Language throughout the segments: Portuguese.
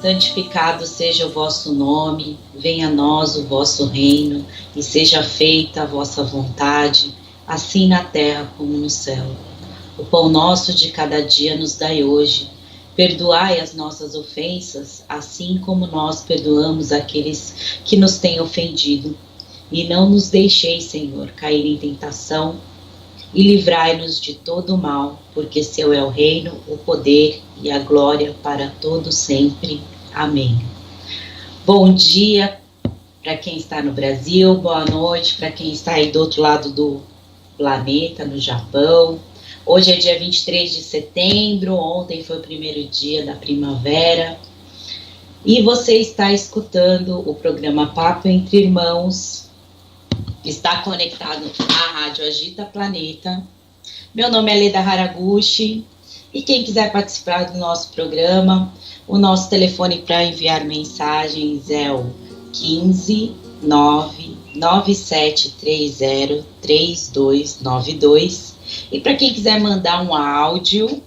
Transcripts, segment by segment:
Santificado seja o vosso nome, venha a nós o vosso reino, e seja feita a vossa vontade, assim na terra como no céu. O pão nosso de cada dia nos dai hoje. Perdoai as nossas ofensas, assim como nós perdoamos aqueles que nos têm ofendido. E não nos deixeis, Senhor, cair em tentação, e livrai-nos de todo o mal, porque seu é o reino, o poder e a glória para todo sempre. Amém. Bom dia para quem está no Brasil, boa noite para quem está aí do outro lado do planeta, no Japão. Hoje é dia 23 de setembro, ontem foi o primeiro dia da primavera, e você está escutando o programa Papo Entre Irmãos, está conectado à Rádio Agita Planeta. Meu nome é Leda Haraguchi, e quem quiser participar do nosso programa, o nosso telefone para enviar mensagens é o 15 99730 3292. E para quem quiser mandar um áudio,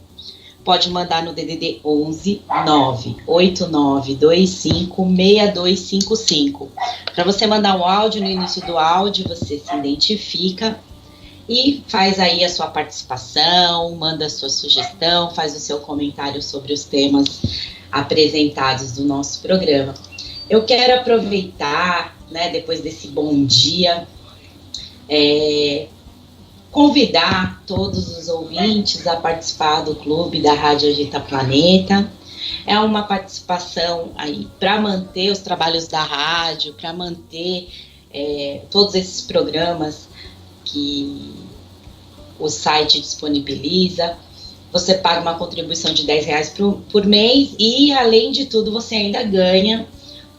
pode mandar no DDD 11 98925 6255. Para você mandar um áudio, no início do áudio você se identifica e faz aí a sua participação, manda a sua sugestão, faz o seu comentário sobre os temas apresentados do nosso programa. Eu quero aproveitar, depois desse bom dia, convidar todos os ouvintes a participar do clube da Rádio Agita Planeta. É uma participação aí para manter os trabalhos da rádio, para manter todos esses programas que o site disponibiliza. Você paga uma contribuição de R$10 por mês e, além de tudo, você ainda ganha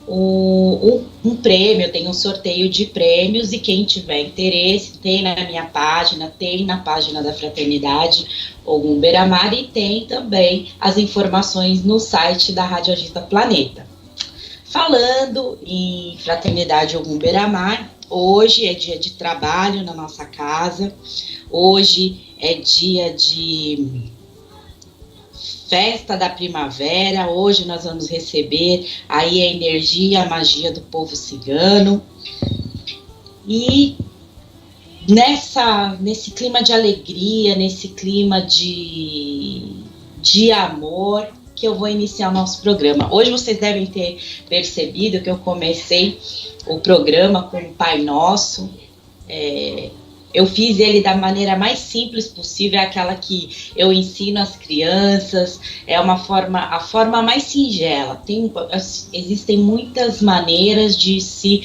um prêmio, tem um sorteio de prêmios, e quem tiver interesse, tem na minha página, tem na página da Fraternidade Ogum Beira-Mar, e tem também as informações no site da Rádio Agita Planeta. Falando em Fraternidade Ogum Beira-Mar, hoje é dia de trabalho na nossa casa, hoje é dia de festa da primavera. Hoje nós vamos receber aí a energia, a magia do povo cigano, e nesse clima de alegria, nesse clima de amor, que eu vou iniciar o nosso programa. Hoje vocês devem ter percebido que eu comecei o programa com o Pai Nosso. Eu fiz ele da maneira mais simples possível, é aquela que eu ensino às crianças, é a forma mais singela. Existem muitas maneiras de se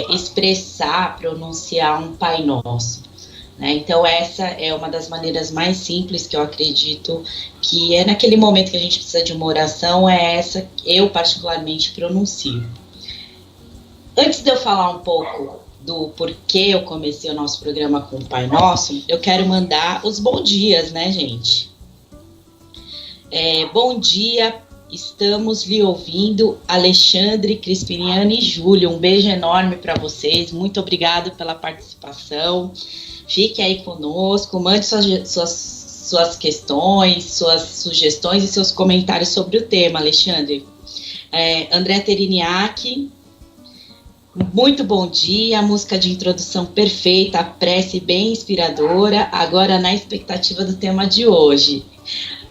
expressar, pronunciar um Pai Nosso, né? Então essa é uma das maneiras mais simples que eu acredito que é naquele momento que a gente precisa de uma oração, é essa que eu particularmente pronuncio. Antes de eu falar um pouco do porquê eu comecei o nosso programa com o Pai Nosso, eu quero mandar os bons dias, né, gente? Bom dia, estamos lhe ouvindo, Alexandre, Crispiniano e Júlio. Um beijo enorme para vocês, muito obrigado pela participação. Fique aí conosco, mande suas questões, suas sugestões e seus comentários sobre o tema, Alexandre. André Teriniak, muito bom dia, música de introdução perfeita, prece bem inspiradora, agora na expectativa do tema de hoje.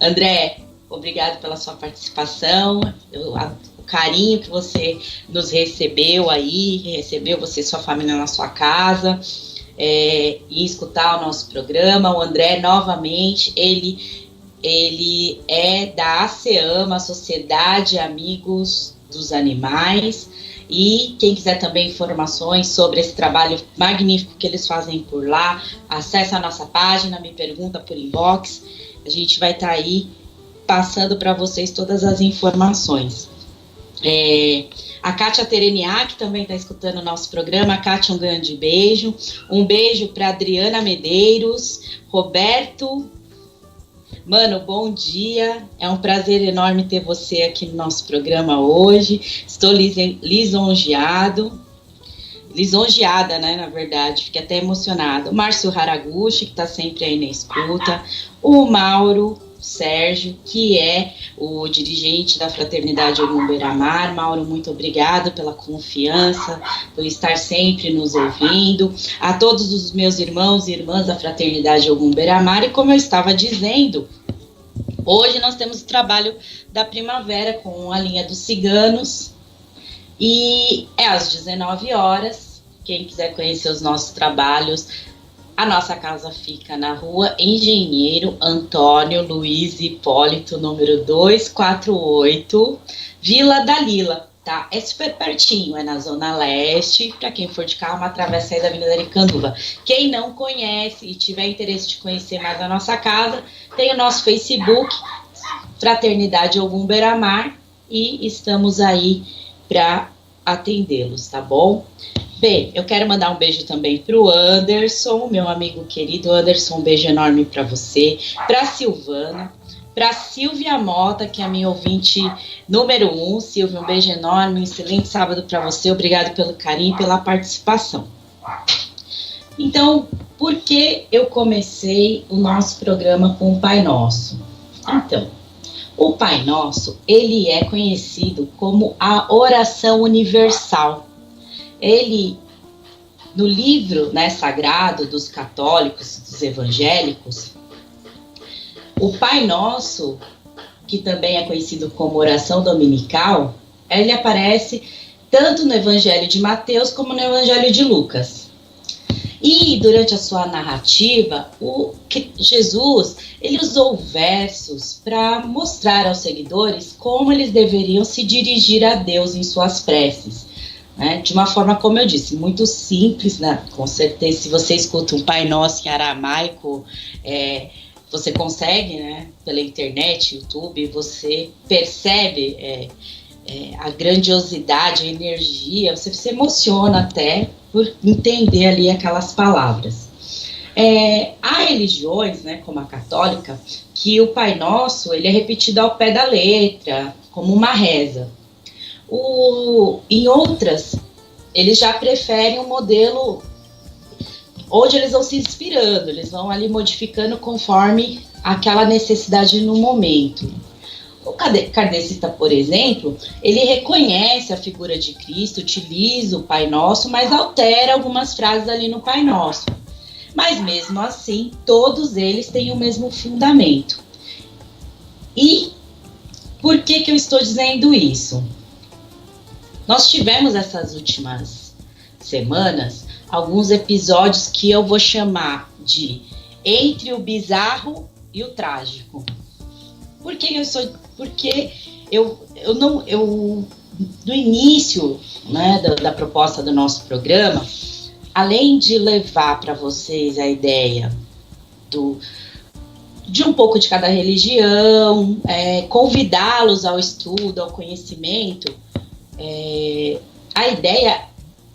André, obrigado pela sua participação, o carinho que você nos recebeu aí, recebeu você e sua família na sua casa, e escutar o nosso programa. O André, novamente, ele é da ASEAMA, Sociedade Amigos dos Animais. E quem quiser também informações sobre esse trabalho magnífico que eles fazem por lá, acesse a nossa página, me pergunta por inbox. A gente vai estar aí passando para vocês todas as informações. A Kátia Tereniak também está escutando o nosso programa. A Kátia, um grande beijo. Um beijo para Adriana Medeiros, Roberto. Mano, bom dia, é um prazer enorme ter você aqui no nosso programa hoje, estou lisonjeada, né, na verdade, fiquei até emocionado. O Márcio Haraguchi, que está sempre aí na escuta, o Mauro Sérgio, que é o dirigente da Fraternidade Ogum Beira-Mar. Mauro, muito obrigado pela confiança, por estar sempre nos ouvindo. A todos os meus irmãos e irmãs da Fraternidade Ogum Beira-Mar, e como eu estava dizendo, hoje nós temos o trabalho da primavera com a linha dos ciganos, e é às 19 horas. Quem quiser conhecer os nossos trabalhos, a nossa casa fica na rua Engenheiro Antônio Luiz Hipólito, número 248, Vila da Lila, tá? É super pertinho, é na Zona Leste. Para quem for de carro, uma travessa aí da Avenida Aricanduva. Quem não conhece e tiver interesse de conhecer mais a nossa casa, tem o nosso Facebook, Fraternidade Ogum Beira-Mar, e estamos aí para atendê-los, tá bom? Bem, eu quero mandar um beijo também para o Anderson, meu amigo querido. Anderson, um beijo enorme para você, para a Silvana, para a Silvia Mota, que é a minha ouvinte número 1. Silvia, um beijo enorme, um excelente sábado para você, obrigado pelo carinho e pela participação. Então, por que eu comecei o nosso programa com o Pai Nosso? Então, o Pai Nosso, ele é conhecido como a oração universal. Ele, no livro, né, sagrado dos católicos, dos evangélicos, o Pai Nosso, que também é conhecido como oração dominical, ele aparece tanto no Evangelho de Mateus como no Evangelho de Lucas. E durante a sua narrativa, Jesus, ele usou versos para mostrar aos seguidores como eles deveriam se dirigir a Deus em suas preces. Né, de uma forma, como eu disse, muito simples, né? Com certeza, se você escuta um Pai Nosso em aramaico, você consegue, né, pela internet, YouTube, você percebe a grandiosidade, a energia, você se emociona até por entender ali aquelas palavras. Há religiões, né, como a católica, que o Pai Nosso ele é repetido ao pé da letra, como uma reza. Em outras, eles já preferem um modelo onde eles vão se inspirando, eles vão ali modificando conforme aquela necessidade no momento. O kardecista, por exemplo, ele reconhece a figura de Cristo, utiliza o Pai Nosso, mas altera algumas frases ali no Pai Nosso. Mas mesmo assim, todos eles têm o mesmo fundamento. E por que eu estou dizendo isso? Nós tivemos essas últimas semanas alguns episódios que eu vou chamar de entre o bizarro e o trágico. Porque no início, né, da proposta do nosso programa, além de levar para vocês a ideia de um pouco de cada religião, convidá-los ao estudo, ao conhecimento, a ideia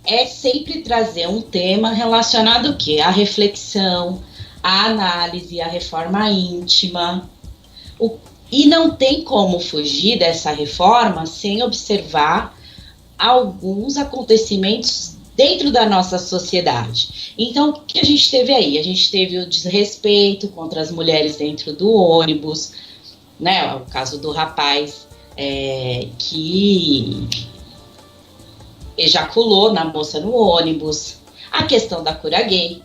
é sempre trazer um tema relacionado ao quê? À reflexão, à análise, à reforma íntima. E não tem como fugir dessa reforma sem observar alguns acontecimentos dentro da nossa sociedade. Então, o que a gente teve aí? A gente teve o desrespeito contra as mulheres dentro do ônibus, né? O caso do rapaz que ejaculou na moça no ônibus, a questão da cura gay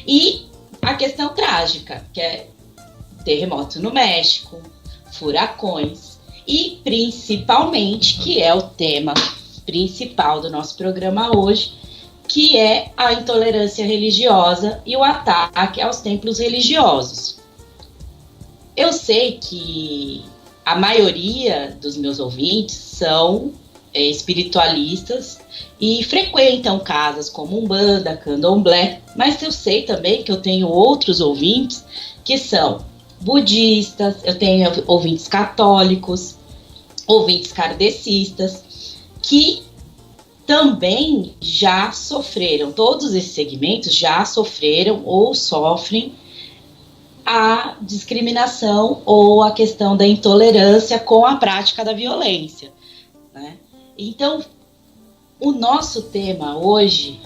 e a questão trágica, que é terremoto no México, furacões e principalmente, que é o tema principal do nosso programa hoje, que é a intolerância religiosa e o ataque aos templos religiosos. Eu sei que a maioria dos meus ouvintes são espiritualistas e frequentam casas como Umbanda, Candomblé, mas eu sei também que eu tenho outros ouvintes que são budistas, eu tenho ouvintes católicos, ouvintes kardecistas, que também já sofreram, todos esses segmentos já sofreram ou sofrem a discriminação ou a questão da intolerância com a prática da violência, né? Então, o nosso tema hoje,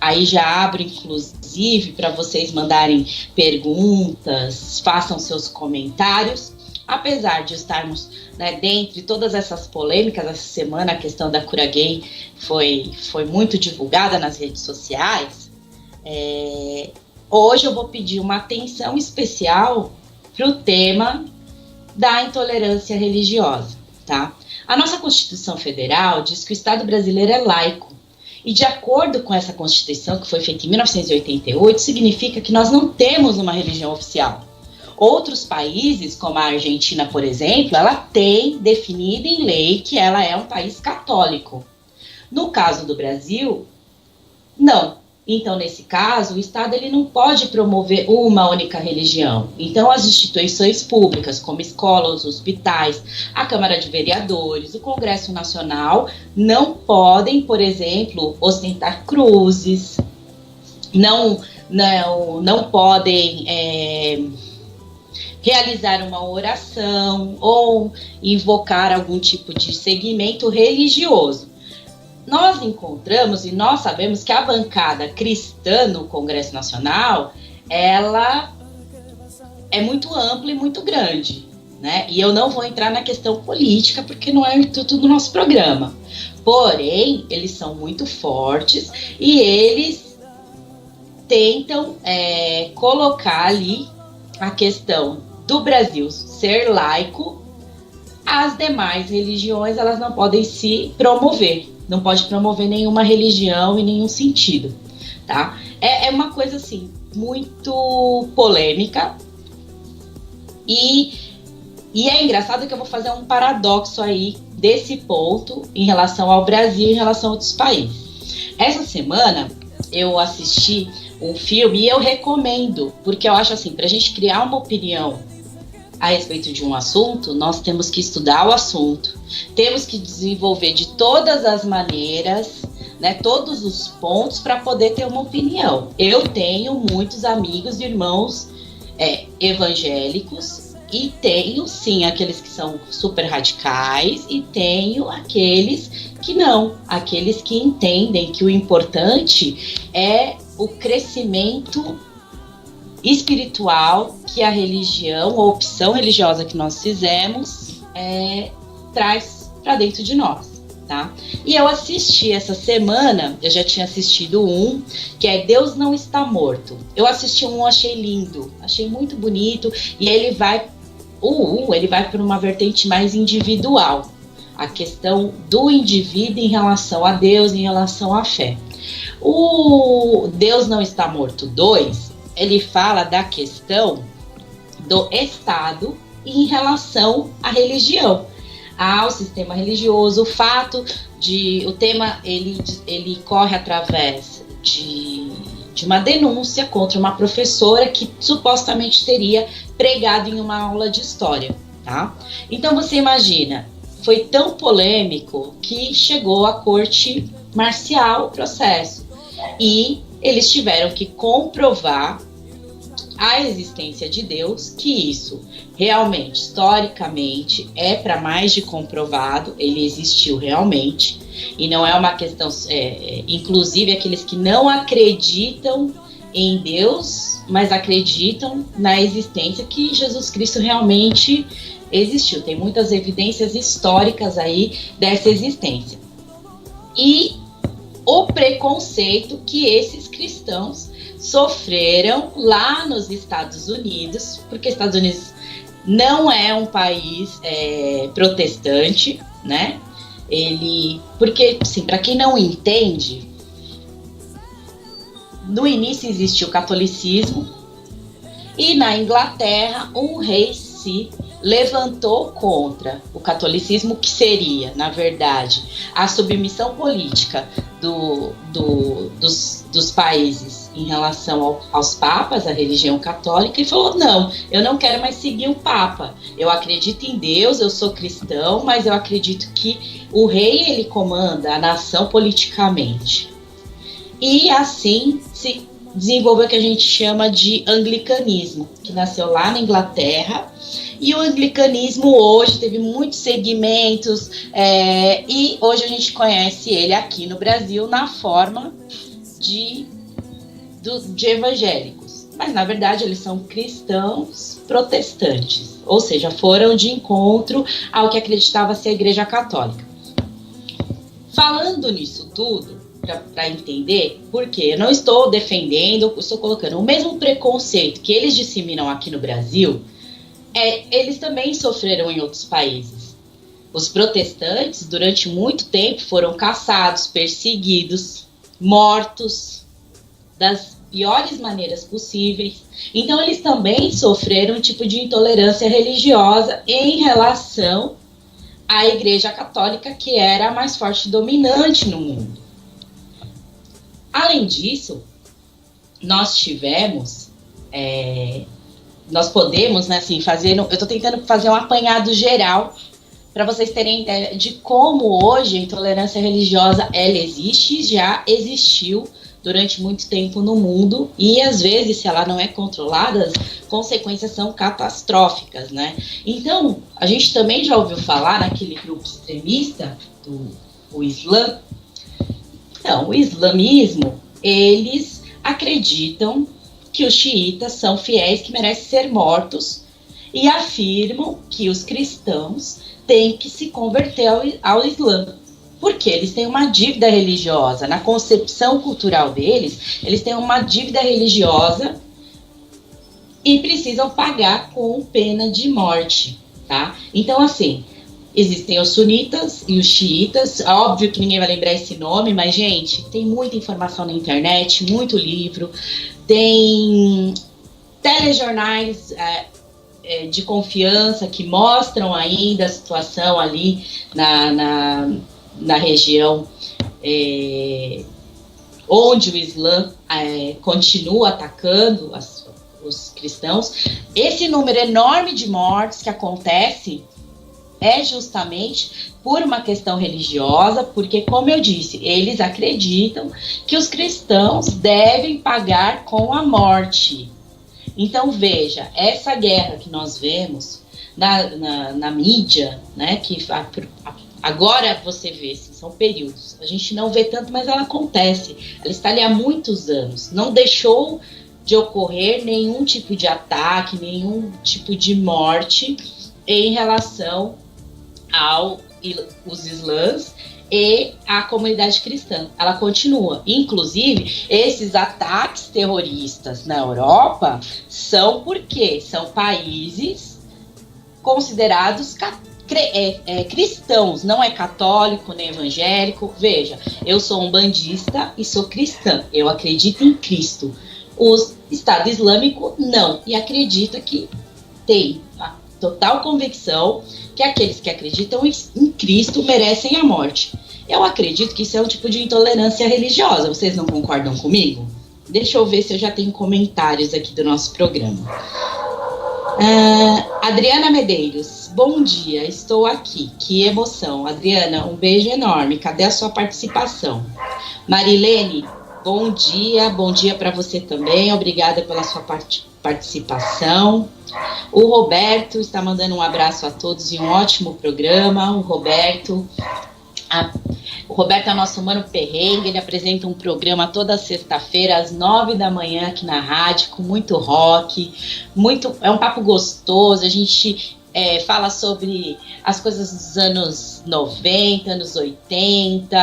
Aí já abro, inclusive, para vocês mandarem perguntas, façam seus comentários. Apesar de estarmos, né, dentre todas essas polêmicas, essa semana a questão da cura gay foi muito divulgada nas redes sociais, hoje eu vou pedir uma atenção especial para o tema da intolerância religiosa, tá? A nossa Constituição Federal diz que o Estado brasileiro é laico. E de acordo com essa Constituição, que foi feita em 1988, significa que nós não temos uma religião oficial. Outros países, como a Argentina, por exemplo, ela tem definido em lei que ela é um país católico. No caso do Brasil, não. Então, nesse caso, o Estado ele não pode promover uma única religião. Então, as instituições públicas, como escolas, hospitais, a Câmara de Vereadores, o Congresso Nacional, não podem, por exemplo, ostentar cruzes, não podem realizar uma oração ou invocar algum tipo de segmento religioso. Nós encontramos e nós sabemos que a bancada cristã no Congresso Nacional, ela é muito ampla e muito grande, né? E eu não vou entrar na questão política, porque não é o intuito do nosso programa. Porém, eles são muito fortes e eles tentam colocar ali a questão do Brasil ser laico. As demais religiões, elas não podem se promover. Não pode promover nenhuma religião em nenhum sentido, tá? É uma coisa, assim, muito polêmica. E é engraçado que eu vou fazer um paradoxo aí desse ponto em relação ao Brasil e em relação a outros países. Essa semana eu assisti um filme e eu recomendo, porque eu acho assim, pra gente criar uma opinião a respeito de um assunto, nós temos que estudar o assunto, temos que desenvolver de todas as maneiras, né, todos os pontos para poder ter uma opinião. Eu tenho muitos amigos e irmãos evangélicos e tenho, sim, aqueles que são super radicais e tenho aqueles que não, aqueles que entendem que o importante é o crescimento espiritual que a religião, a opção religiosa que nós fizemos, traz para dentro de nós, tá? E eu assisti essa semana, eu já tinha assistido um, que é Deus Não Está Morto. Eu assisti um, achei lindo, achei muito bonito, e ele vai por uma vertente mais individual, a questão do indivíduo em relação a Deus, em relação à fé. O Deus Não Está Morto 2, ele fala da questão do Estado em relação à religião, ao sistema religioso, o fato de... O tema, ele corre através de uma denúncia contra uma professora que supostamente teria pregado em uma aula de história, tá? Então você imagina, foi tão polêmico que chegou à corte marcial o processo. E eles tiveram que comprovar a existência de Deus, que isso realmente, historicamente, é para mais de comprovado, ele existiu realmente, e não é uma questão, inclusive aqueles que não acreditam em Deus, mas acreditam na existência que Jesus Cristo realmente existiu. Tem muitas evidências históricas aí dessa existência. E o preconceito que esses cristãos sofreram lá nos Estados Unidos, porque Estados Unidos não é um país protestante, né? Porque, assim, para quem não entende, no início existiu o catolicismo e na Inglaterra um rei se levantou contra o catolicismo, que seria, na verdade, a submissão política dos países em relação aos papas, a religião católica, e falou, não, eu não quero mais seguir o papa, eu acredito em Deus, eu sou cristão, mas eu acredito que o rei, ele comanda a nação politicamente. E assim se desenvolveu o que a gente chama de anglicanismo, que nasceu lá na Inglaterra. E o anglicanismo hoje teve muitos segmentos, e hoje a gente conhece ele aqui no Brasil na forma de de evangélicos, mas na verdade eles são cristãos protestantes, ou seja, foram de encontro ao que acreditava ser a Igreja Católica. Falando nisso tudo, para entender, porque eu não estou defendendo, estou colocando o mesmo preconceito que eles disseminam aqui no Brasil, eles também sofreram em outros países. Os protestantes, durante muito tempo, foram caçados, perseguidos, mortos, das piores maneiras possíveis. Então, eles também sofreram um tipo de intolerância religiosa em relação à Igreja Católica, que era a mais forte e dominante no mundo. Além disso, nós tivemos, nós podemos, né, assim, fazer, eu estou tentando fazer um apanhado geral para vocês terem ideia de como hoje a intolerância religiosa, ela existe, já existiu durante muito tempo no mundo, e às vezes, se ela não é controlada, as consequências são catastróficas, né? Então, a gente também já ouviu falar naquele grupo extremista, o Islã. Então, o islamismo, eles acreditam que os xiitas são fiéis que merecem ser mortos e afirmam que os cristãos têm que se converter ao Islã. Porque eles têm uma dívida religiosa. Na concepção cultural deles, eles têm uma dívida religiosa e precisam pagar com pena de morte, tá? Então, assim, existem os sunitas e os xiitas. Óbvio que ninguém vai lembrar esse nome, mas, gente, tem muita informação na internet, muito livro, tem telejornais de confiança que mostram ainda a situação ali na região onde o Islã continua atacando os cristãos. Esse número enorme de mortes que acontece é justamente por uma questão religiosa, porque, como eu disse, eles acreditam que os cristãos devem pagar com a morte. Então, veja, essa guerra que nós vemos na mídia, né, que agora você vê, assim, são períodos, a gente não vê tanto, mas ela acontece, ela está ali há muitos anos, não deixou de ocorrer nenhum tipo de ataque, nenhum tipo de morte em relação aos islãs e a comunidade cristã. Ela continua. Inclusive, esses ataques terroristas na Europa são porque são países considerados cristãos, não é católico nem evangélico. Veja, eu sou umbandista e sou cristã, eu acredito em Cristo. O Estado Islâmico não, e acredita que tem a total convicção que aqueles que acreditam em Cristo merecem a morte. Eu acredito que isso é um tipo de intolerância religiosa. Vocês não concordam comigo? Deixa eu ver se eu já tenho comentários aqui do nosso programa. Adriana Medeiros, bom dia, estou aqui. Que emoção. Adriana, um beijo enorme. Cadê a sua participação? Marilene, bom dia para você também. Obrigada pela sua participação. O Roberto está mandando um abraço a todos e um ótimo programa. O Roberto é nosso mano perrengue, ele apresenta um programa toda sexta-feira às 9 da manhã aqui na rádio, com muito rock, é um papo gostoso. A gente fala sobre as coisas dos anos 90, anos 80,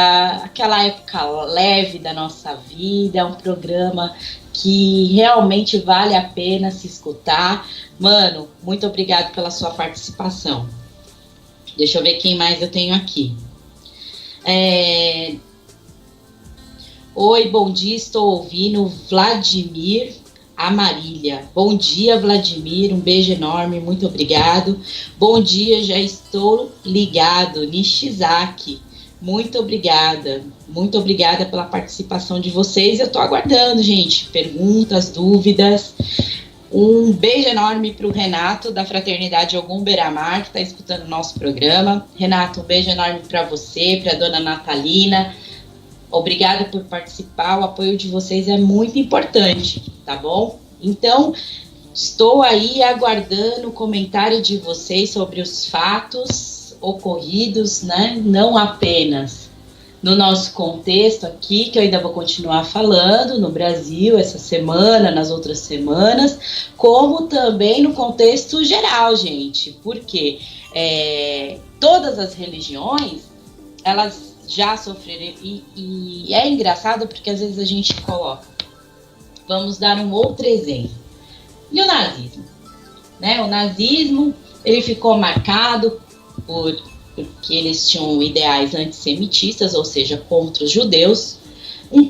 aquela época leve da nossa vida. É um programa que realmente vale a pena se escutar. Mano, muito obrigado pela sua participação. Deixa eu ver quem mais eu tenho aqui. Oi, bom dia, estou ouvindo Vladimir Amarília. Bom dia, Vladimir, um beijo enorme, muito obrigado. Bom dia, já estou ligado, Nishizaki. Muito obrigada pela participação de vocês. Eu estou aguardando, gente, perguntas, dúvidas. Um beijo enorme para o Renato, da Fraternidade Ogum Beira-Mar, que está escutando o nosso programa. Renato, um beijo enorme para você, para a dona Natalina. Obrigada por participar, o apoio de vocês é muito importante, tá bom? Então, estou aí aguardando o comentário de vocês sobre os fatos ocorridos, né? Não apenas no nosso contexto aqui, que eu ainda vou continuar falando, no Brasil, essa semana, nas outras semanas, como também no contexto geral, gente, porque todas as religiões, elas já sofreram, e é engraçado porque às vezes a gente coloca, vamos dar um outro exemplo, e o nazismo, né? O nazismo, ele ficou marcado porque eles tinham ideais antissemitistas, ou seja, contra os judeus, um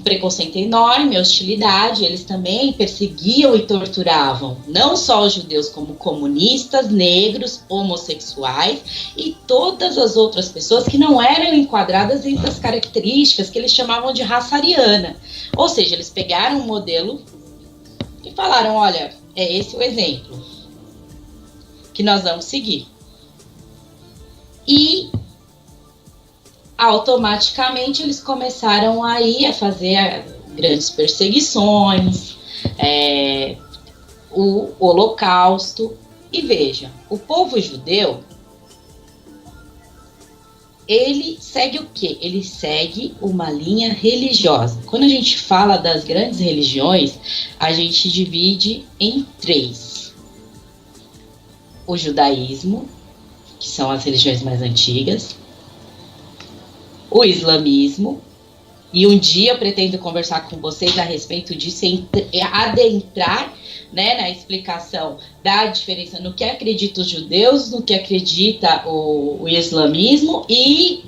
preconceito enorme, hostilidade. Eles também perseguiam e torturavam não só os judeus, como comunistas, negros, homossexuais e todas as outras pessoas que não eram enquadradas dentro das características que eles chamavam de raça ariana. Ou seja, eles pegaram um modelo e falaram, olha, é esse o exemplo que nós vamos seguir. E automaticamente eles começaram aí a fazer grandes perseguições, o Holocausto. E veja, o povo judeu, ele segue o quê? Ele segue uma linha religiosa. Quando a gente fala das grandes religiões, a gente divide em 3. O judaísmo, que são as religiões mais antigas, o islamismo, e um dia eu pretendo conversar com vocês a respeito disso, adentrar, né, na explicação da diferença no que acreditam os judeus, no que acredita o islamismo e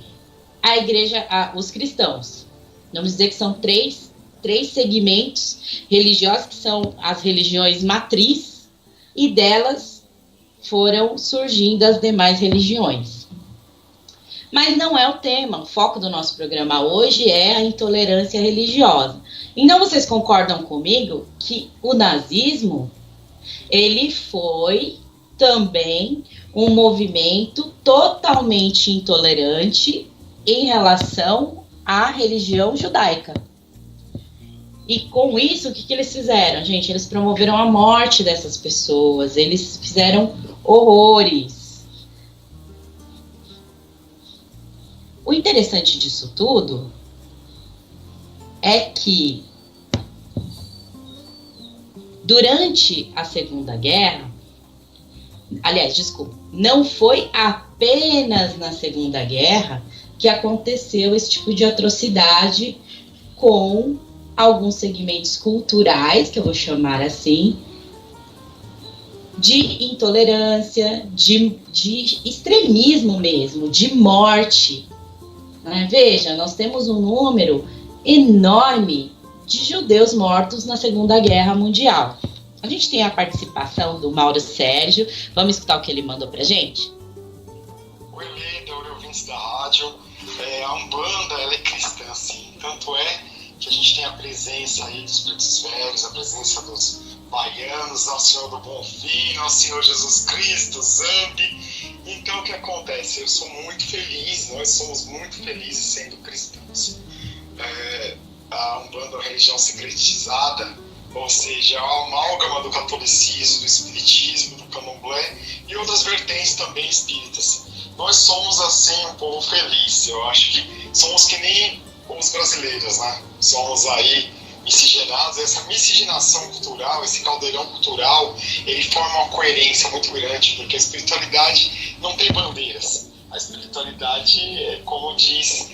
a igreja, os cristãos. Vamos dizer que são três segmentos religiosos, que são as religiões matriz, e delas foram surgindo as demais religiões. Mas não é o tema, o foco do nosso programa hoje é a intolerância religiosa. Então vocês concordam comigo que o nazismo, ele foi também um movimento totalmente intolerante em relação à religião judaica. E com isso, o que eles fizeram, gente? Eles promoveram a morte dessas pessoas, eles fizeram horrores. O interessante disso tudo é que durante a Segunda Guerra, não foi apenas na Segunda Guerra que aconteceu esse tipo de atrocidade com alguns segmentos culturais, que eu vou chamar assim, de intolerância, de extremismo mesmo, de morte. Veja, nós temos um número enorme de judeus mortos na Segunda Guerra Mundial. A gente tem a participação do Mauro Sérgio. Vamos escutar o que ele mandou pra gente? Oi, Leda, oi, ouvintes da rádio. A Umbanda, ela é cristã, sim. Tanto é que a gente tem a presença aí dos pretos velhos, a presença dos baianos, ao Senhor do Bonfim, ao Senhor Jesus Cristo, Zambi. Então, o que acontece? Eu sou muito feliz, nós somos muito felizes sendo cristãos. A Umbanda é uma religião secretizada, ou seja, é uma amálgama do catolicismo, do espiritismo, do candomblé e outras vertentes também espíritas. Nós somos, assim, um povo feliz. Eu acho que somos que nem os brasileiros, né? Somos aí miscigenados. Essa miscigenação cultural, esse caldeirão cultural, ele forma uma coerência muito grande, porque a espiritualidade não tem bandeiras. A espiritualidade, como diz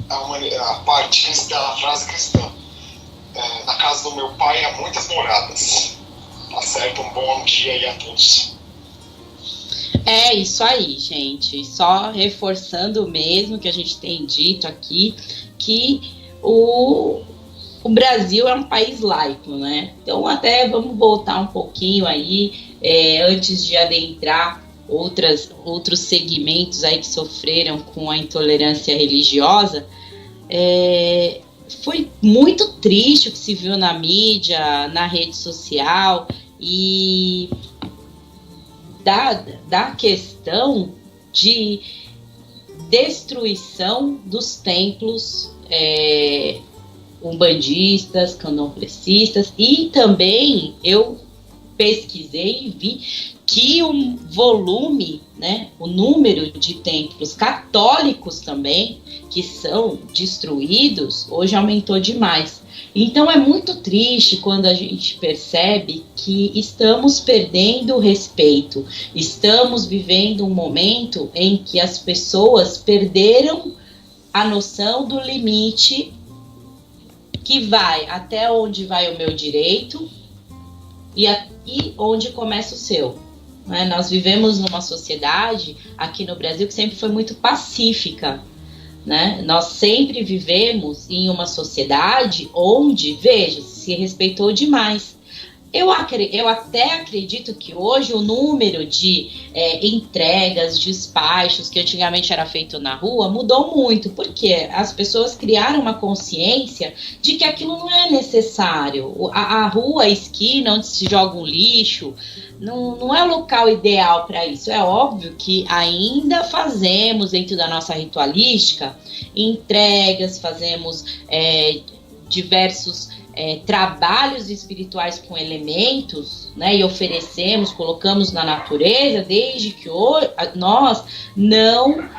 a parte da frase cristã, na casa do meu pai há muitas moradas. Tá certo? Um bom dia aí a todos. É isso aí, gente. Só reforçando mesmo que a gente tem dito aqui, que o Brasil é um país laico, né? Então até vamos voltar um pouquinho aí, antes de adentrar outros segmentos aí que sofreram com a intolerância religiosa. Foi muito triste o que se viu na mídia, na rede social, e da questão de destruição dos templos umbandistas, candomblecistas, e também eu pesquisei e vi que o volume, né, o número de templos católicos também, que são destruídos, hoje aumentou demais. Então é muito triste quando a gente percebe que estamos perdendo o respeito, estamos vivendo um momento em que as pessoas perderam a noção do limite, que vai até onde vai o meu direito e onde começa o seu. Né? Nós vivemos numa sociedade aqui no Brasil que sempre foi muito pacífica. Né? Nós sempre vivemos em uma sociedade onde, veja, se respeitou demais. Eu até acredito que hoje o número de entregas, despachos, que antigamente era feito na rua, mudou muito, porque as pessoas criaram uma consciência de que aquilo não é necessário. A rua, a esquina, onde se joga um lixo, não é o local ideal para isso. É óbvio que ainda fazemos, dentro da nossa ritualística, entregas, fazemos diversos trabalhos espirituais com elementos, né, e oferecemos, colocamos na natureza, desde que nós não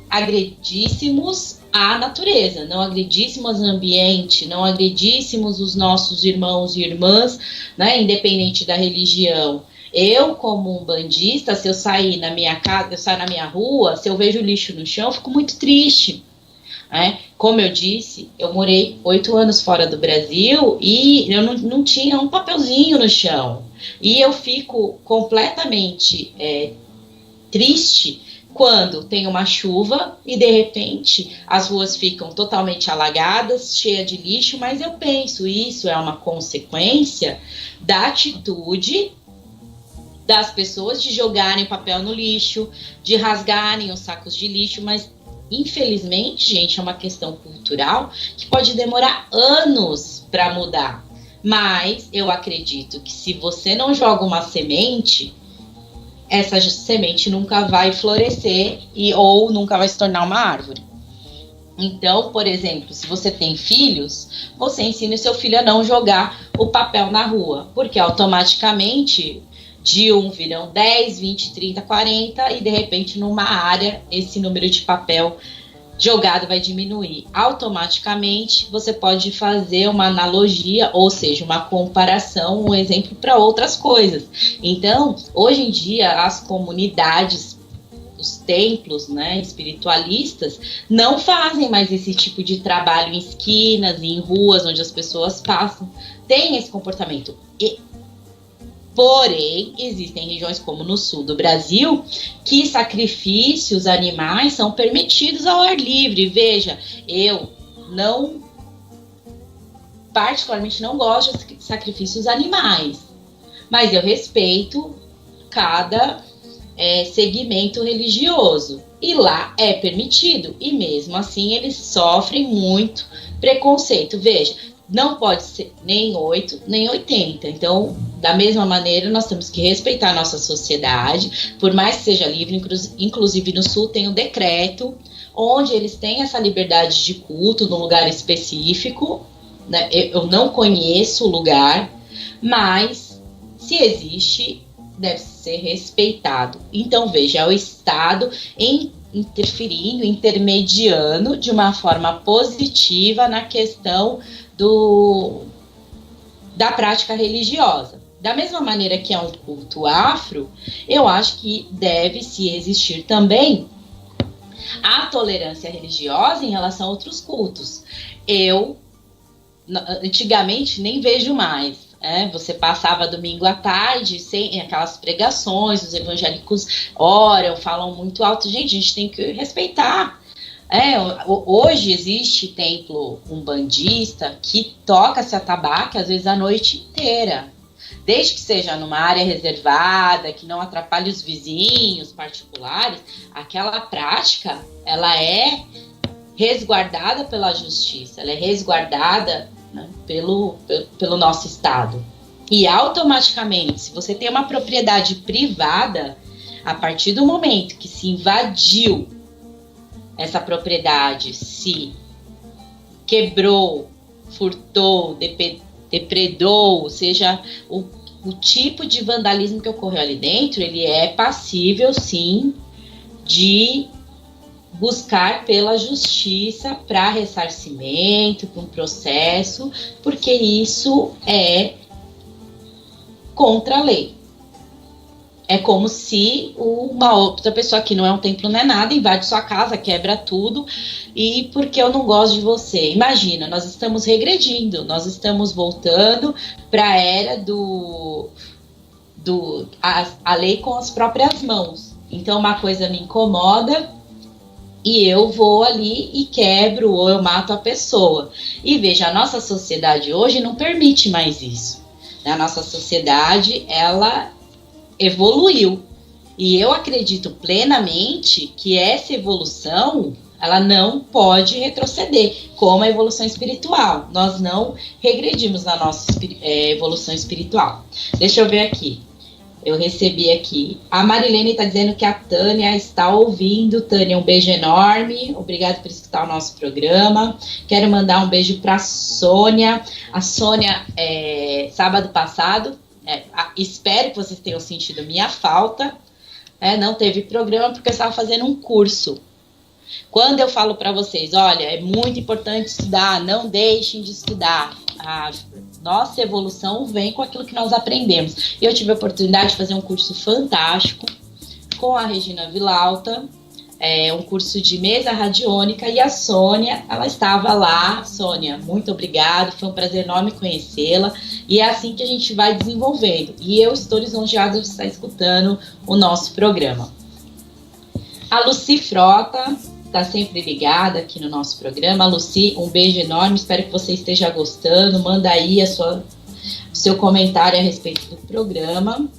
agredíssemos a natureza, não agredíssemos o ambiente, não agredíssemos os nossos irmãos e irmãs, né, independente da religião. Eu, como umbandista, se eu sair na minha casa, eu sair na minha rua, se eu vejo lixo no chão, eu fico muito triste. Como eu disse, eu morei 8 anos fora do Brasil e eu não tinha um papelzinho no chão. E eu fico completamente triste quando tem uma chuva e, de repente, as ruas ficam totalmente alagadas, cheias de lixo, mas eu penso, isso é uma consequência da atitude das pessoas de jogarem papel no lixo, de rasgarem os sacos de lixo, mas infelizmente, gente, é uma questão cultural que pode demorar anos para mudar. Mas eu acredito que se você não joga uma semente, essa semente nunca vai florescer ou nunca vai se tornar uma árvore. Então, por exemplo, se você tem filhos, você ensina o seu filho a não jogar o papel na rua, porque automaticamente de 1 virão 10, 20, 30, 40 e de repente numa área esse número de papel jogado vai diminuir. Automaticamente você pode fazer uma analogia, ou seja, uma comparação, um exemplo para outras coisas. Então, hoje em dia as comunidades, os templos, né, espiritualistas, não fazem mais esse tipo de trabalho em esquinas, em ruas onde as pessoas passam, tem esse comportamento. Porém, existem regiões como no sul do Brasil que sacrifícios animais são permitidos ao ar livre. Veja, eu particularmente não gosto de sacrifícios animais, mas eu respeito cada segmento religioso. E lá é permitido, e mesmo assim eles sofrem muito preconceito. Veja, não pode ser nem 8, nem 80. Então, da mesma maneira, nós temos que respeitar a nossa sociedade, por mais que seja livre. Inclusive no Sul tem um decreto onde eles têm essa liberdade de culto num lugar específico, né? Eu não conheço o lugar, mas se existe, deve ser respeitado. Então, veja, é o Estado interferindo, intermediando de uma forma positiva na questão da prática religiosa. Da mesma maneira que é um culto afro, eu acho que deve-se existir também a tolerância religiosa em relação a outros cultos. Eu, antigamente, nem vejo mais. Você passava domingo à tarde, sem aquelas pregações, os evangélicos oram, falam muito alto. Gente, a gente tem que respeitar. Hoje existe templo umbandista que toca-se atabaque às vezes a noite inteira, desde que seja numa área reservada, que não atrapalhe os vizinhos particulares. Aquela prática, ela é resguardada pela justiça, ela é resguardada, né, pelo nosso Estado. E automaticamente, se você tem uma propriedade privada, a partir do momento que se invadiu essa propriedade, se quebrou, furtou, depredou, seja o tipo de vandalismo que ocorreu ali dentro, ele é passível, sim, de buscar pela justiça para ressarcimento, para um processo, porque isso é contra a lei. É como se uma outra pessoa que não é um templo, não é nada, invade sua casa, quebra tudo, e porque eu não gosto de você. Imagina, nós estamos regredindo, nós estamos voltando para a era a lei com as próprias mãos. Então uma coisa me incomoda e eu vou ali e quebro ou eu mato a pessoa. E veja, a nossa sociedade hoje não permite mais isso. A nossa sociedade, ela evoluiu. E eu acredito plenamente que essa evolução, ela não pode retroceder, como a evolução espiritual. Nós não regredimos na nossa evolução espiritual. Deixa eu ver aqui. Eu recebi aqui. A Marilene está dizendo que a Tânia está ouvindo. Tânia, um beijo enorme. Obrigada por escutar o nosso programa. Quero mandar um beijo para a Sônia. A Sônia, sábado passado, espero que vocês tenham sentido minha falta. Não teve programa porque eu estava fazendo um curso. Quando eu falo para vocês, olha, é muito importante estudar, não deixem de estudar. A nossa evolução vem com aquilo que nós aprendemos. Eu tive a oportunidade de fazer um curso fantástico com a Regina Vilauta, um curso de mesa radiônica, e a Sônia, ela estava lá. Sônia, muito obrigada, foi um prazer enorme conhecê-la, e é assim que a gente vai desenvolvendo. E eu estou lisonjeada de estar escutando o nosso programa. A Lucy Frota está sempre ligada aqui no nosso programa. Lucy, um beijo enorme, espero que você esteja gostando. Manda aí o seu comentário a respeito do programa.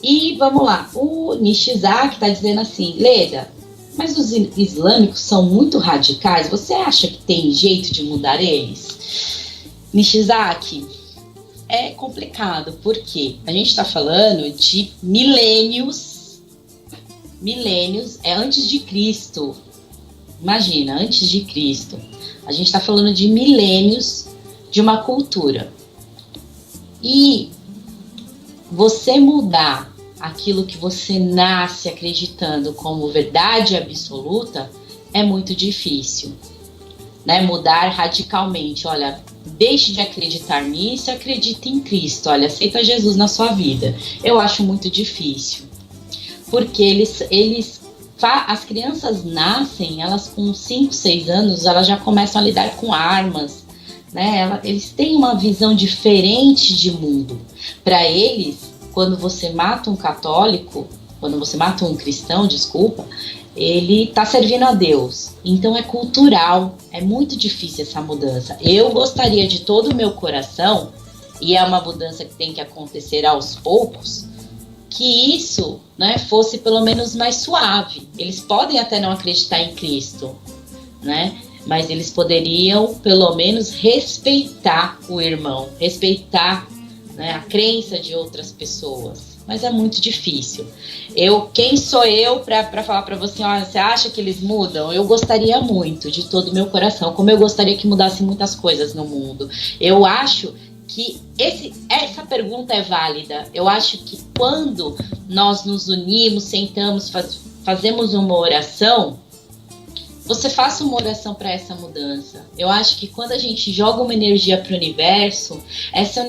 E vamos lá, o Nishizaki está dizendo assim: Leda, mas os islâmicos são muito radicais, você acha que tem jeito de mudar eles? Nishizaki, é complicado, porque a gente está falando de milênios, antes de Cristo. Imagina, antes de Cristo. A gente está falando de milênios de uma cultura. E você mudar aquilo que você nasce acreditando como verdade absoluta é muito difícil, né? Mudar radicalmente. Olha, deixe de acreditar nisso e acredite em Cristo. Olha, aceita Jesus na sua vida. Eu acho muito difícil. Porque as crianças nascem, elas com 5, 6 anos, elas já começam a lidar com armas, né? Eles têm uma visão diferente de mundo. Para eles, quando você mata um católico, quando você mata um cristão, ele está servindo a Deus. Então é cultural, é muito difícil essa mudança. Eu gostaria de todo o meu coração, e é uma mudança que tem que acontecer aos poucos, que isso, né, fosse pelo menos mais suave. Eles podem até não acreditar em Cristo, né, mas eles poderiam pelo menos respeitar o irmão, respeitar, né, a crença de outras pessoas. Mas é muito difícil. Quem sou eu para falar para você, olha, você acha que eles mudam? Eu gostaria muito, de todo o meu coração, como eu gostaria que mudassem muitas coisas no mundo. Eu acho que essa pergunta é válida. Eu acho que quando nós nos unimos, sentamos, fazemos uma oração, você faça uma oração para essa mudança. Eu acho que quando a gente joga uma energia para o universo, essa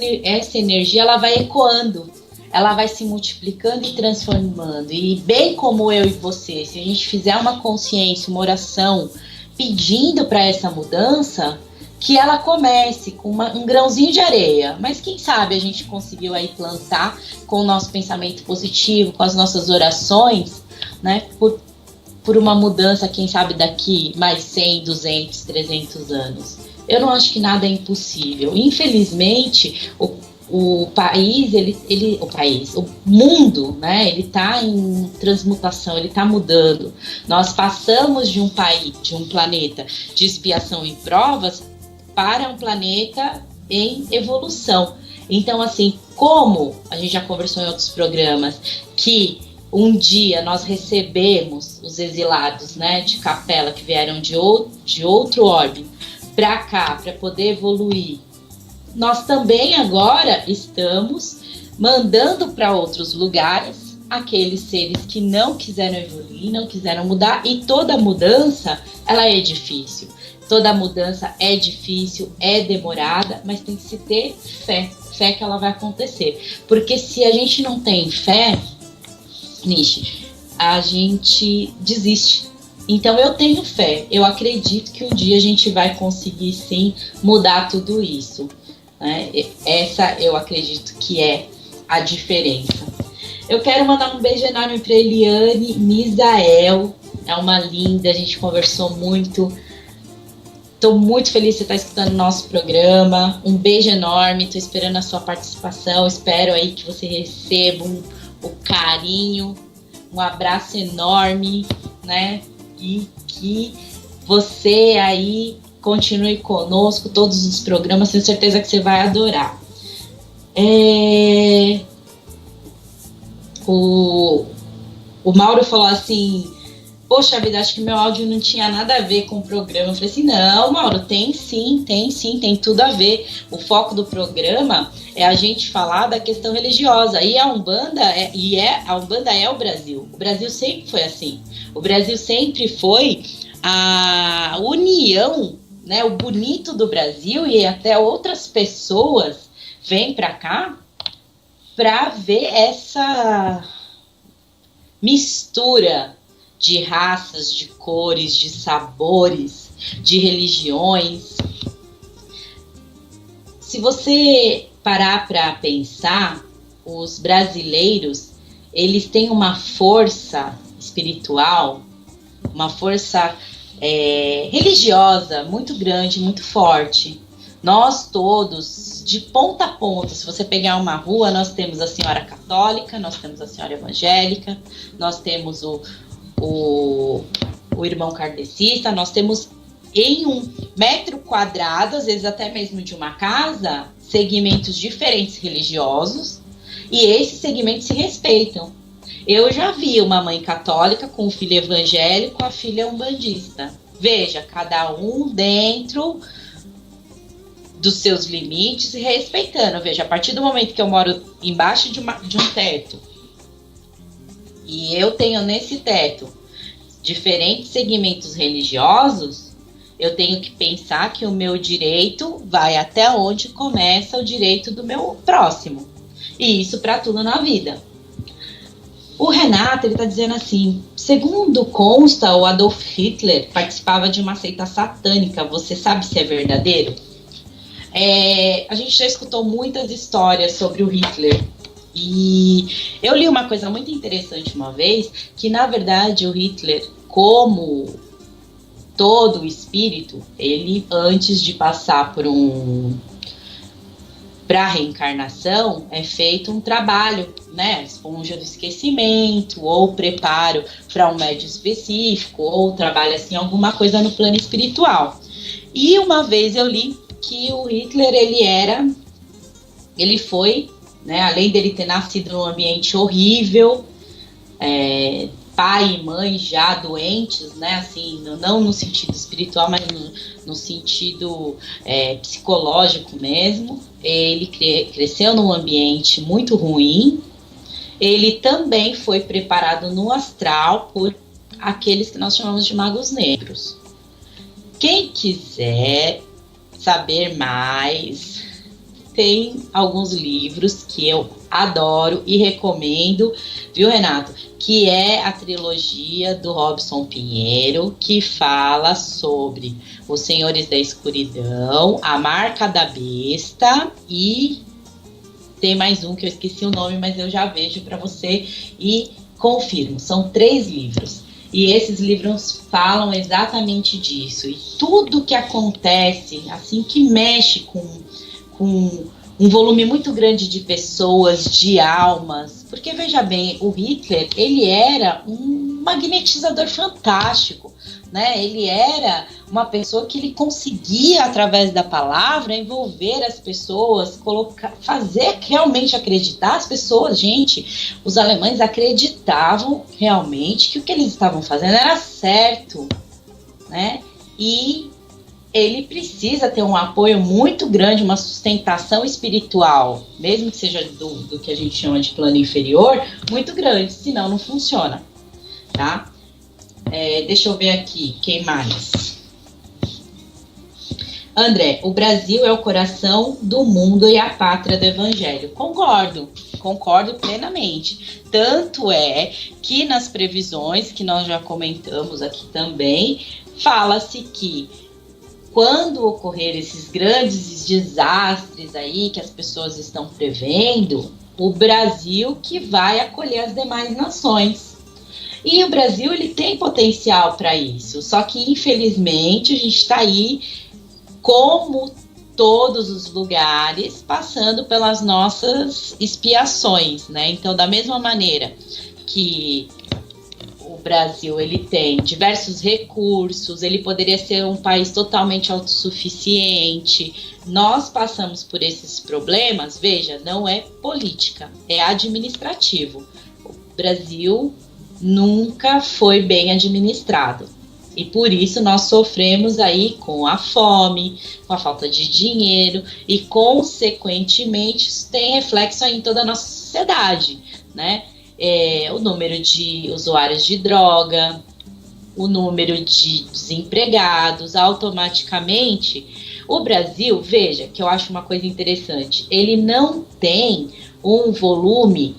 energia ela vai ecoando, ela vai se multiplicando e transformando. E bem como eu e você, se a gente fizer uma consciência, uma oração, pedindo para essa mudança, que ela comece com um grãozinho de areia, mas quem sabe a gente conseguiu aí plantar com o nosso pensamento positivo, com as nossas orações, né, por uma mudança, quem sabe daqui mais 100, 200, 300 anos. Eu não acho que nada é impossível. Infelizmente, o mundo, né, ele está em transmutação, ele está mudando. Nós passamos de um planeta de expiação e provas para um planeta em evolução. Então, assim, como a gente já conversou em outros programas, que um dia nós recebemos os exilados, né, de Capela, que vieram de outro orbe para cá, para poder evoluir, nós também agora estamos mandando para outros lugares aqueles seres que não quiseram evoluir, não quiseram mudar, e toda mudança, ela é difícil. Toda mudança é difícil, é demorada, mas tem que se ter fé que ela vai acontecer. Porque se a gente não tem fé, Nishi, a gente desiste. Então eu tenho fé, eu acredito que um dia a gente vai conseguir sim mudar tudo isso, né? Essa eu acredito que é a diferença. Eu quero mandar um beijo enorme para Eliane Misael, é uma linda, a gente conversou muito. Estou muito feliz de você estar escutando o nosso programa. Um beijo enorme, estou esperando a sua participação, espero aí que você receba um carinho, um abraço enorme, né? E que você aí continue conosco, todos os programas, tenho certeza que você vai adorar. O Mauro falou assim, poxa vida, acho que meu áudio não tinha nada a ver com o programa. Eu falei assim, não, Mauro, tem sim, tem tudo a ver. O foco do programa é a gente falar da questão religiosa. E a Umbanda a Umbanda é o Brasil. O Brasil sempre foi assim. O Brasil sempre foi a união, né, o bonito do Brasil, e até outras pessoas vêm para cá para ver essa mistura de raças, de cores, de sabores, de religiões. Se você parar para pensar, os brasileiros, eles têm uma força espiritual, uma força religiosa muito grande, muito forte. Nós todos, de ponta a ponta, se você pegar uma rua, nós temos a senhora católica, nós temos a senhora evangélica, nós temos o irmão kardecista, nós temos em 1 metro quadrado, às vezes até mesmo de uma casa, segmentos diferentes religiosos, e esses segmentos se respeitam. Eu já vi uma mãe católica com o filho evangélico, a filha umbandista. Veja, cada um dentro dos seus limites e respeitando. Veja, a partir do momento que eu moro embaixo de um teto, e eu tenho nesse teto diferentes segmentos religiosos, eu tenho que pensar que o meu direito vai até onde começa o direito do meu próximo. E isso para tudo na vida. O Renato, ele está dizendo assim, segundo consta, o Adolf Hitler participava de uma seita satânica. Você sabe se é verdadeiro? A gente já escutou muitas histórias sobre o Hitler. E eu li uma coisa muito interessante uma vez, que na verdade o Hitler, como todo o espírito, ele antes de passar para a reencarnação, é feito um trabalho, né? Esponja do esquecimento, ou preparo para um médio específico, ou trabalho assim, alguma coisa no plano espiritual. E uma vez eu li que o Hitler, ele foi, né, além dele ter nascido num ambiente horrível, pai e mãe já doentes, né, assim, não no sentido espiritual, mas no sentido psicológico mesmo. Ele cresceu num ambiente muito ruim. Ele também foi preparado no astral por aqueles que nós chamamos de magos negros. Quem quiser saber mais, tem alguns livros que eu adoro e recomendo, viu, Renato? Que é a trilogia do Robson Pinheiro, que fala sobre Os Senhores da Escuridão, A Marca da Besta, e tem mais um que eu esqueci o nome, mas eu já vejo para você e confirmo. São 3 livros. E esses livros falam exatamente disso. E tudo que acontece, assim, que mexe com um volume muito grande de pessoas, de almas. Porque, veja bem, o Hitler, ele era um magnetizador fantástico, né? Ele era uma pessoa que ele conseguia, através da palavra, envolver as pessoas, fazer realmente acreditar as pessoas. Gente, os alemães acreditavam realmente que o que eles estavam fazendo era certo, né? E ele precisa ter um apoio muito grande, uma sustentação espiritual, mesmo que seja do que a gente chama de plano inferior, muito grande, senão não funciona, tá? Deixa eu ver aqui, quem mais? André, o Brasil é o coração do mundo e a pátria do evangelho. Concordo plenamente. Tanto é que nas previsões, que nós já comentamos aqui também, fala-se que quando ocorrer esses grandes desastres aí que as pessoas estão prevendo, o Brasil que vai acolher as demais nações. E o Brasil, ele tem potencial para isso, só que infelizmente a gente está aí, como todos os lugares, passando pelas nossas expiações, né? Então, da mesma maneira que o Brasil, ele tem diversos recursos, ele poderia ser um país totalmente autossuficiente, nós passamos por esses problemas, veja, não é política, é administrativo. O Brasil nunca foi bem administrado. E por isso nós sofremos aí com a fome, com a falta de dinheiro e, consequentemente, isso tem reflexo aí em toda a nossa sociedade, né? O número de usuários de droga, o número de desempregados, automaticamente. O Brasil, veja, que eu acho uma coisa interessante, ele não tem um volume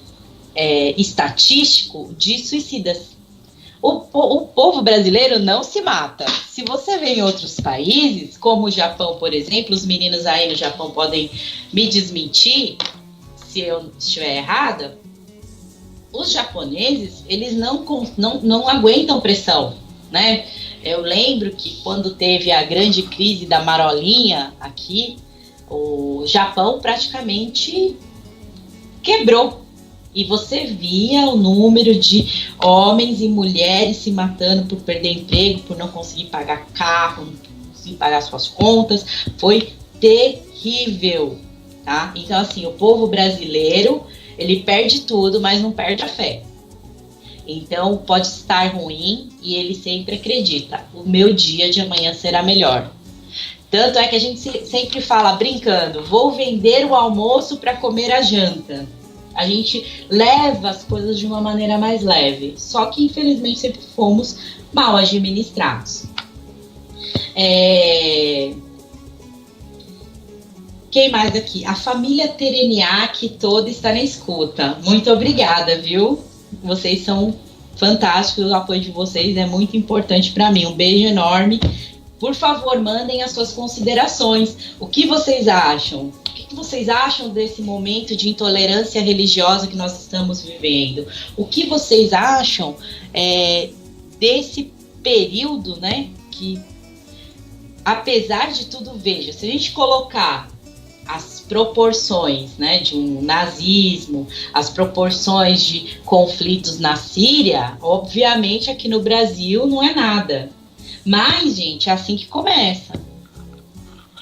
estatístico de suicidas. O povo brasileiro não se mata. Se você vê em outros países, como o Japão, por exemplo, os meninos aí no Japão podem me desmentir se eu estiver errada, os japoneses, eles não aguentam pressão, né? Eu lembro que quando teve a grande crise da marolinha aqui, o Japão praticamente quebrou. E você via o número de homens e mulheres se matando por perder emprego, por não conseguir pagar carro, não conseguir pagar suas contas. Foi terrível, tá? Então, assim, o povo brasileiro, ele perde tudo, mas não perde a fé. Então, pode estar ruim e ele sempre acredita. O meu dia de amanhã será melhor. Tanto é que a gente sempre fala, brincando, vou vender o almoço para comer a janta. A gente leva as coisas de uma maneira mais leve. Só que, infelizmente, sempre fomos mal administrados. Quem mais aqui? A família Tereniac toda está na escuta. Muito obrigada, viu? Vocês são fantásticos. O apoio de vocês é muito importante para mim. Um beijo enorme. Por favor, mandem as suas considerações. O que vocês acham? O que vocês acham desse momento de intolerância religiosa que nós estamos vivendo? O que vocês acham desse período, né? Que, apesar de tudo, veja, se a gente colocar as proporções, né, de um nazismo, as proporções de conflitos na Síria, obviamente aqui no Brasil não é nada. Mas, gente, é assim que começa.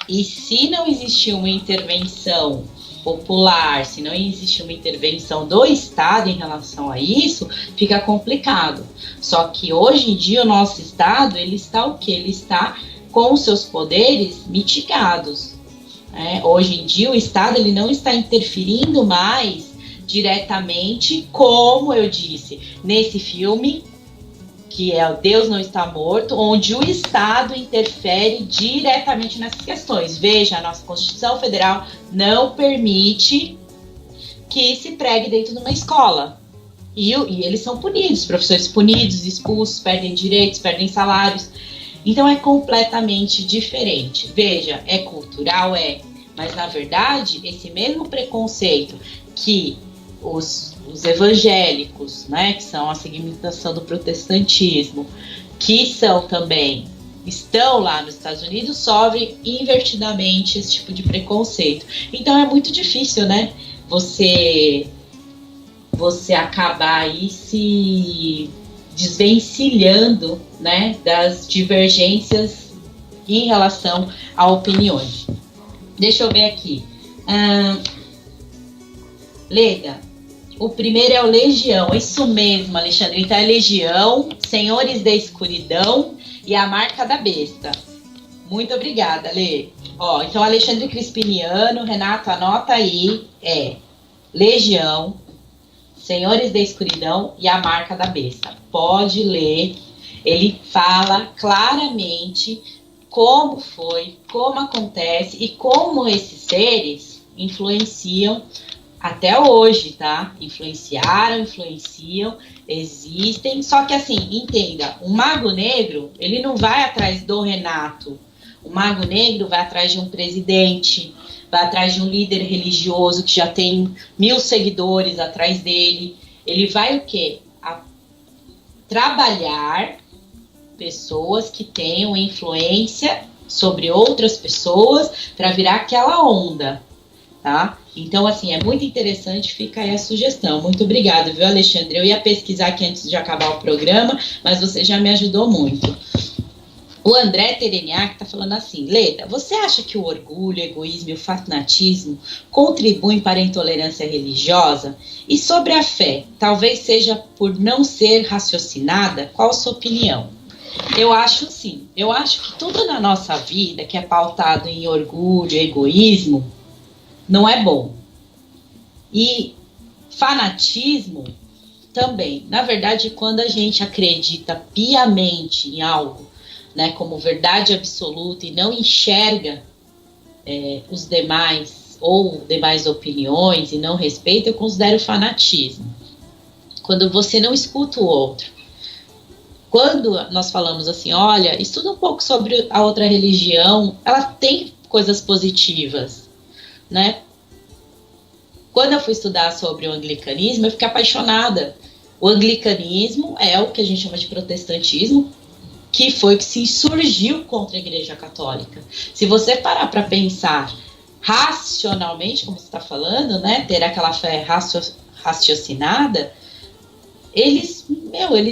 E se não existir uma intervenção popular, se não existir uma intervenção do Estado em relação a isso, fica complicado. Só que hoje em dia o nosso Estado, ele está o quê? Ele está com os seus poderes mitigados. Hoje em dia o Estado, ele não está interferindo mais diretamente, como eu disse, nesse filme, que é o Deus Não Está Morto, onde o Estado interfere diretamente nessas questões. Veja, a nossa Constituição Federal não permite que se pregue dentro de uma escola. E eles são punidos, professores punidos, expulsos, perdem direitos, perdem salários. Então é completamente diferente. Veja, é cultural, mas na verdade, esse mesmo preconceito que os evangélicos, né, que são a segmentação do protestantismo, que são também, estão lá nos Estados Unidos, sofrem invertidamente esse tipo de preconceito. Então é muito difícil, né, você acabar aí se desvencilhando, né, das divergências em relação a opiniões. Deixa eu ver aqui. Leda, o primeiro é o Legião. Isso mesmo, Alexandre. Então é Legião, Senhores da Escuridão e a Marca da Besta. Muito obrigada, Lê. Ó, então, Alexandre Crispiniano, Renato, anota aí, Legião, Senhores da Escuridão e A Marca da Besta. Pode ler, ele fala claramente como foi, como acontece e como esses seres influenciam até hoje, tá? Influenciam, existem. Só que assim, entenda, o Mago Negro, ele não vai atrás do Renato. O Mago Negro vai atrás de um presidente, vai atrás de um líder religioso que já tem 1000 seguidores atrás dele. Ele vai o quê? Trabalhar pessoas que tenham influência sobre outras pessoas para virar aquela onda, tá? Então, assim, é muito interessante, fica aí a sugestão. Muito obrigada, viu, Alexandre? Eu ia pesquisar aqui antes de acabar o programa, mas você já me ajudou muito. O André Tereniac está falando assim, Leda, você acha que o orgulho, o egoísmo e o fanatismo contribuem para a intolerância religiosa? E sobre a fé, talvez seja por não ser raciocinada? Qual a sua opinião? Eu acho sim. Eu acho que tudo na nossa vida que é pautado em orgulho, egoísmo, não é bom. E fanatismo também. Na verdade, quando a gente acredita piamente em algo, né, como verdade absoluta e não enxerga os demais ou demais opiniões e não respeita, eu considero fanatismo. Quando você não escuta o outro. Quando nós falamos assim, olha, estuda um pouco sobre a outra religião, ela tem coisas positivas, né? Quando eu fui estudar sobre o anglicanismo, eu fiquei apaixonada. O anglicanismo é o que a gente chama de protestantismo, que foi o que se insurgiu contra a Igreja Católica. Se você parar para pensar racionalmente, como você está falando, né, ter aquela fé raciocinada, eles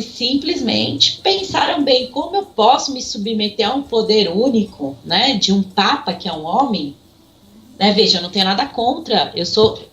simplesmente pensaram bem, como eu posso me submeter a um poder único, né, de um papa que é um homem, né? Veja, eu não tenho nada contra,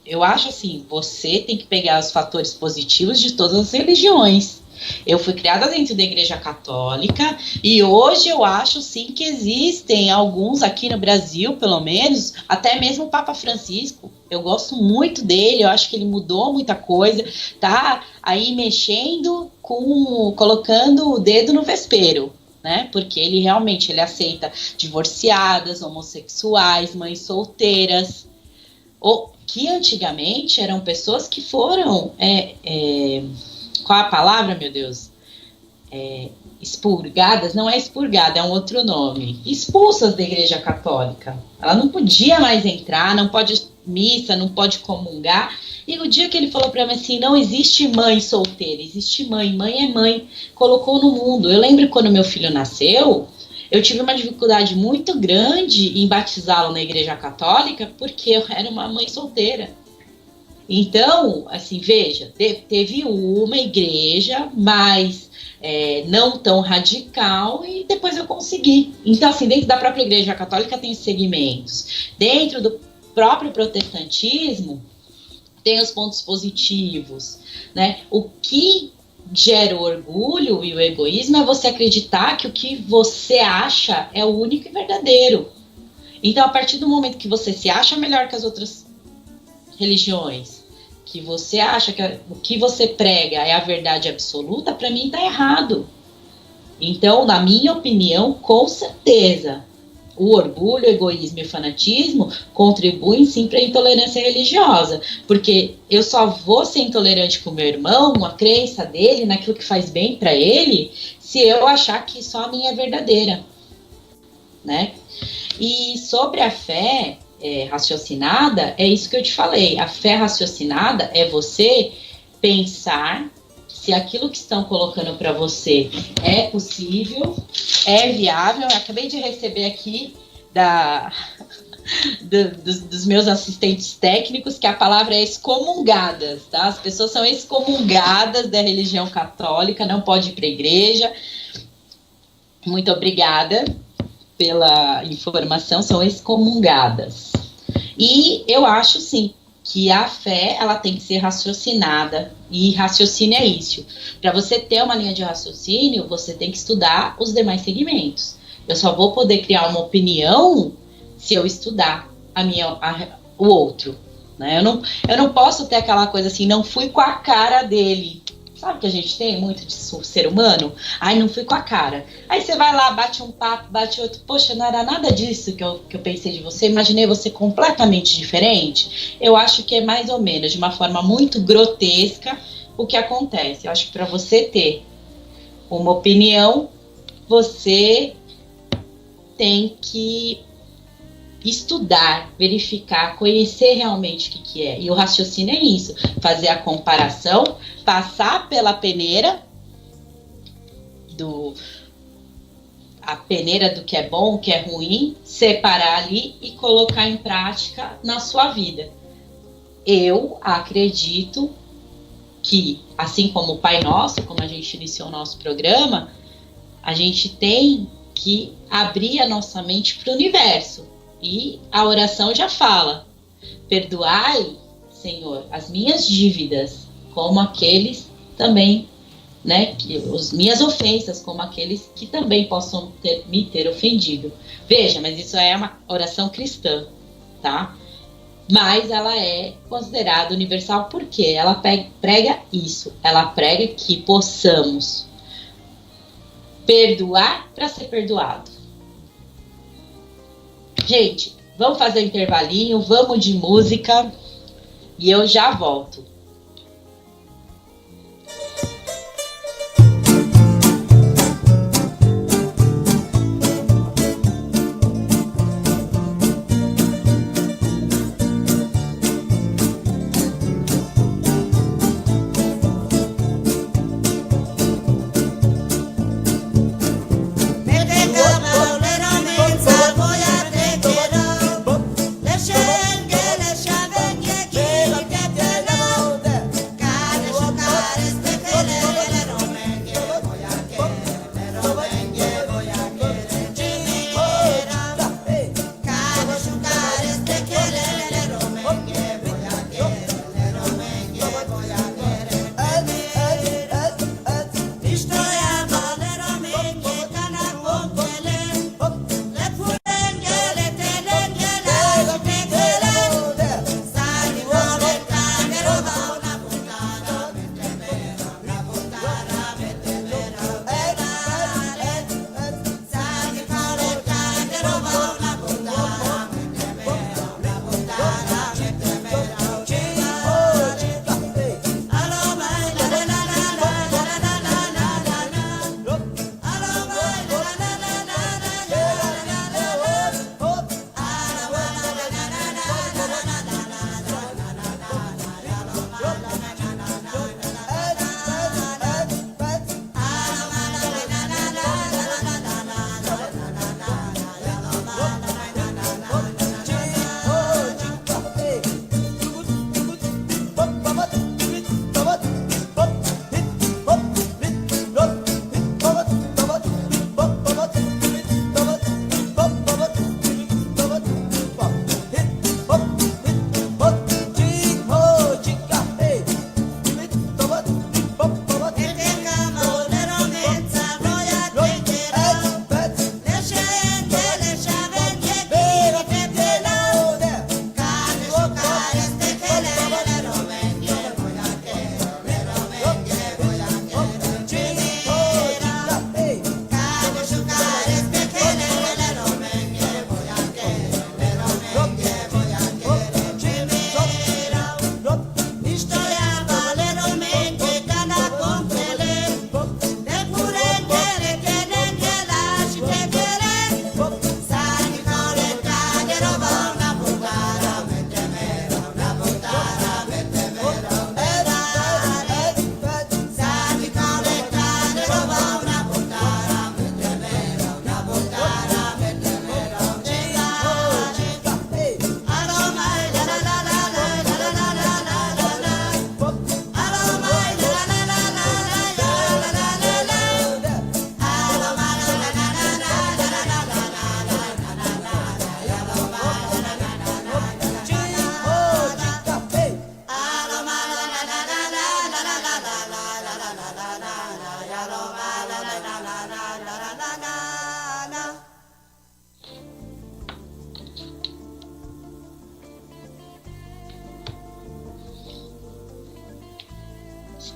eu acho assim, você tem que pegar os fatores positivos de todas as religiões. Eu fui criada dentro da Igreja Católica e hoje eu acho sim que existem alguns aqui no Brasil, pelo menos, até mesmo o Papa Francisco. Eu gosto muito dele, eu acho que ele mudou muita coisa, tá aí mexendo colocando o dedo no vespeiro, né? Porque ele realmente aceita divorciadas, homossexuais, mães solteiras, que antigamente eram pessoas que foram qual a palavra, meu Deus? Expurgadas, não é expurgada, é um outro nome. Expulsas da Igreja Católica. Ela não podia mais entrar, não pode missa, não pode comungar. E o dia que ele falou para mim assim, não existe mãe solteira, existe mãe. Mãe é mãe. Colocou no mundo. Eu lembro quando meu filho nasceu, eu tive uma dificuldade muito grande em batizá-lo na Igreja Católica, porque eu era uma mãe solteira. Então, assim, veja, teve uma igreja mais não tão radical e depois eu consegui. Então, assim, dentro da própria Igreja Católica tem segmentos. Dentro do próprio protestantismo tem os pontos positivos, né? O que gera o orgulho e o egoísmo é você acreditar que o que você acha é o único e verdadeiro. Então, a partir do momento que você se acha melhor que as outras religiões, que você acha que o que você prega é a verdade absoluta, para mim está errado. Então, na minha opinião, com certeza, o orgulho, o egoísmo e o fanatismo contribuem sim para a intolerância religiosa, porque eu só vou ser intolerante com o meu irmão, a crença dele, naquilo que faz bem para ele, se eu achar que só a minha é verdadeira, né? E sobre a fé raciocinada, é isso que eu te falei. A fé raciocinada é você pensar se aquilo que estão colocando para você é possível, é viável. Eu acabei de receber aqui dos meus assistentes técnicos que a palavra é excomungadas, tá? As pessoas são excomungadas da religião católica, não pode ir para a igreja. Muito obrigada pela informação, são excomungadas. E eu acho, sim, que a fé, ela tem que ser raciocinada, e raciocínio é isso. Para você ter uma linha de raciocínio, você tem que estudar os demais segmentos. Eu só vou poder criar uma opinião se eu estudar o outro. Né? Eu não posso ter aquela coisa assim, não fui com a cara dele. Sabe que a gente tem muito de ser humano? Ai, não fui com a cara. Aí você vai lá, bate um papo, bate outro. Poxa, não era nada disso que eu pensei de você. Imaginei você completamente diferente. Eu acho que é mais ou menos, de uma forma muito grotesca, o que acontece. Eu acho que para você ter uma opinião, você tem que estudar, verificar, conhecer realmente o que é. E o raciocínio é isso, fazer a comparação, passar pela peneira a peneira do que é bom, o que é ruim, separar ali e colocar em prática na sua vida. Eu acredito que, assim como o Pai Nosso, como a gente iniciou o nosso programa, a gente tem que abrir a nossa mente para o universo. E a oração já fala: perdoai, Senhor, as minhas dívidas, como aqueles também, né, as minhas ofensas, como aqueles que também possam me ter ofendido. Veja, mas isso é uma oração cristã, tá? Mas ela é considerada universal porque ela prega isso, ela prega que possamos perdoar para ser perdoado. Gente, vamos fazer um intervalinho, vamos de música e eu já volto.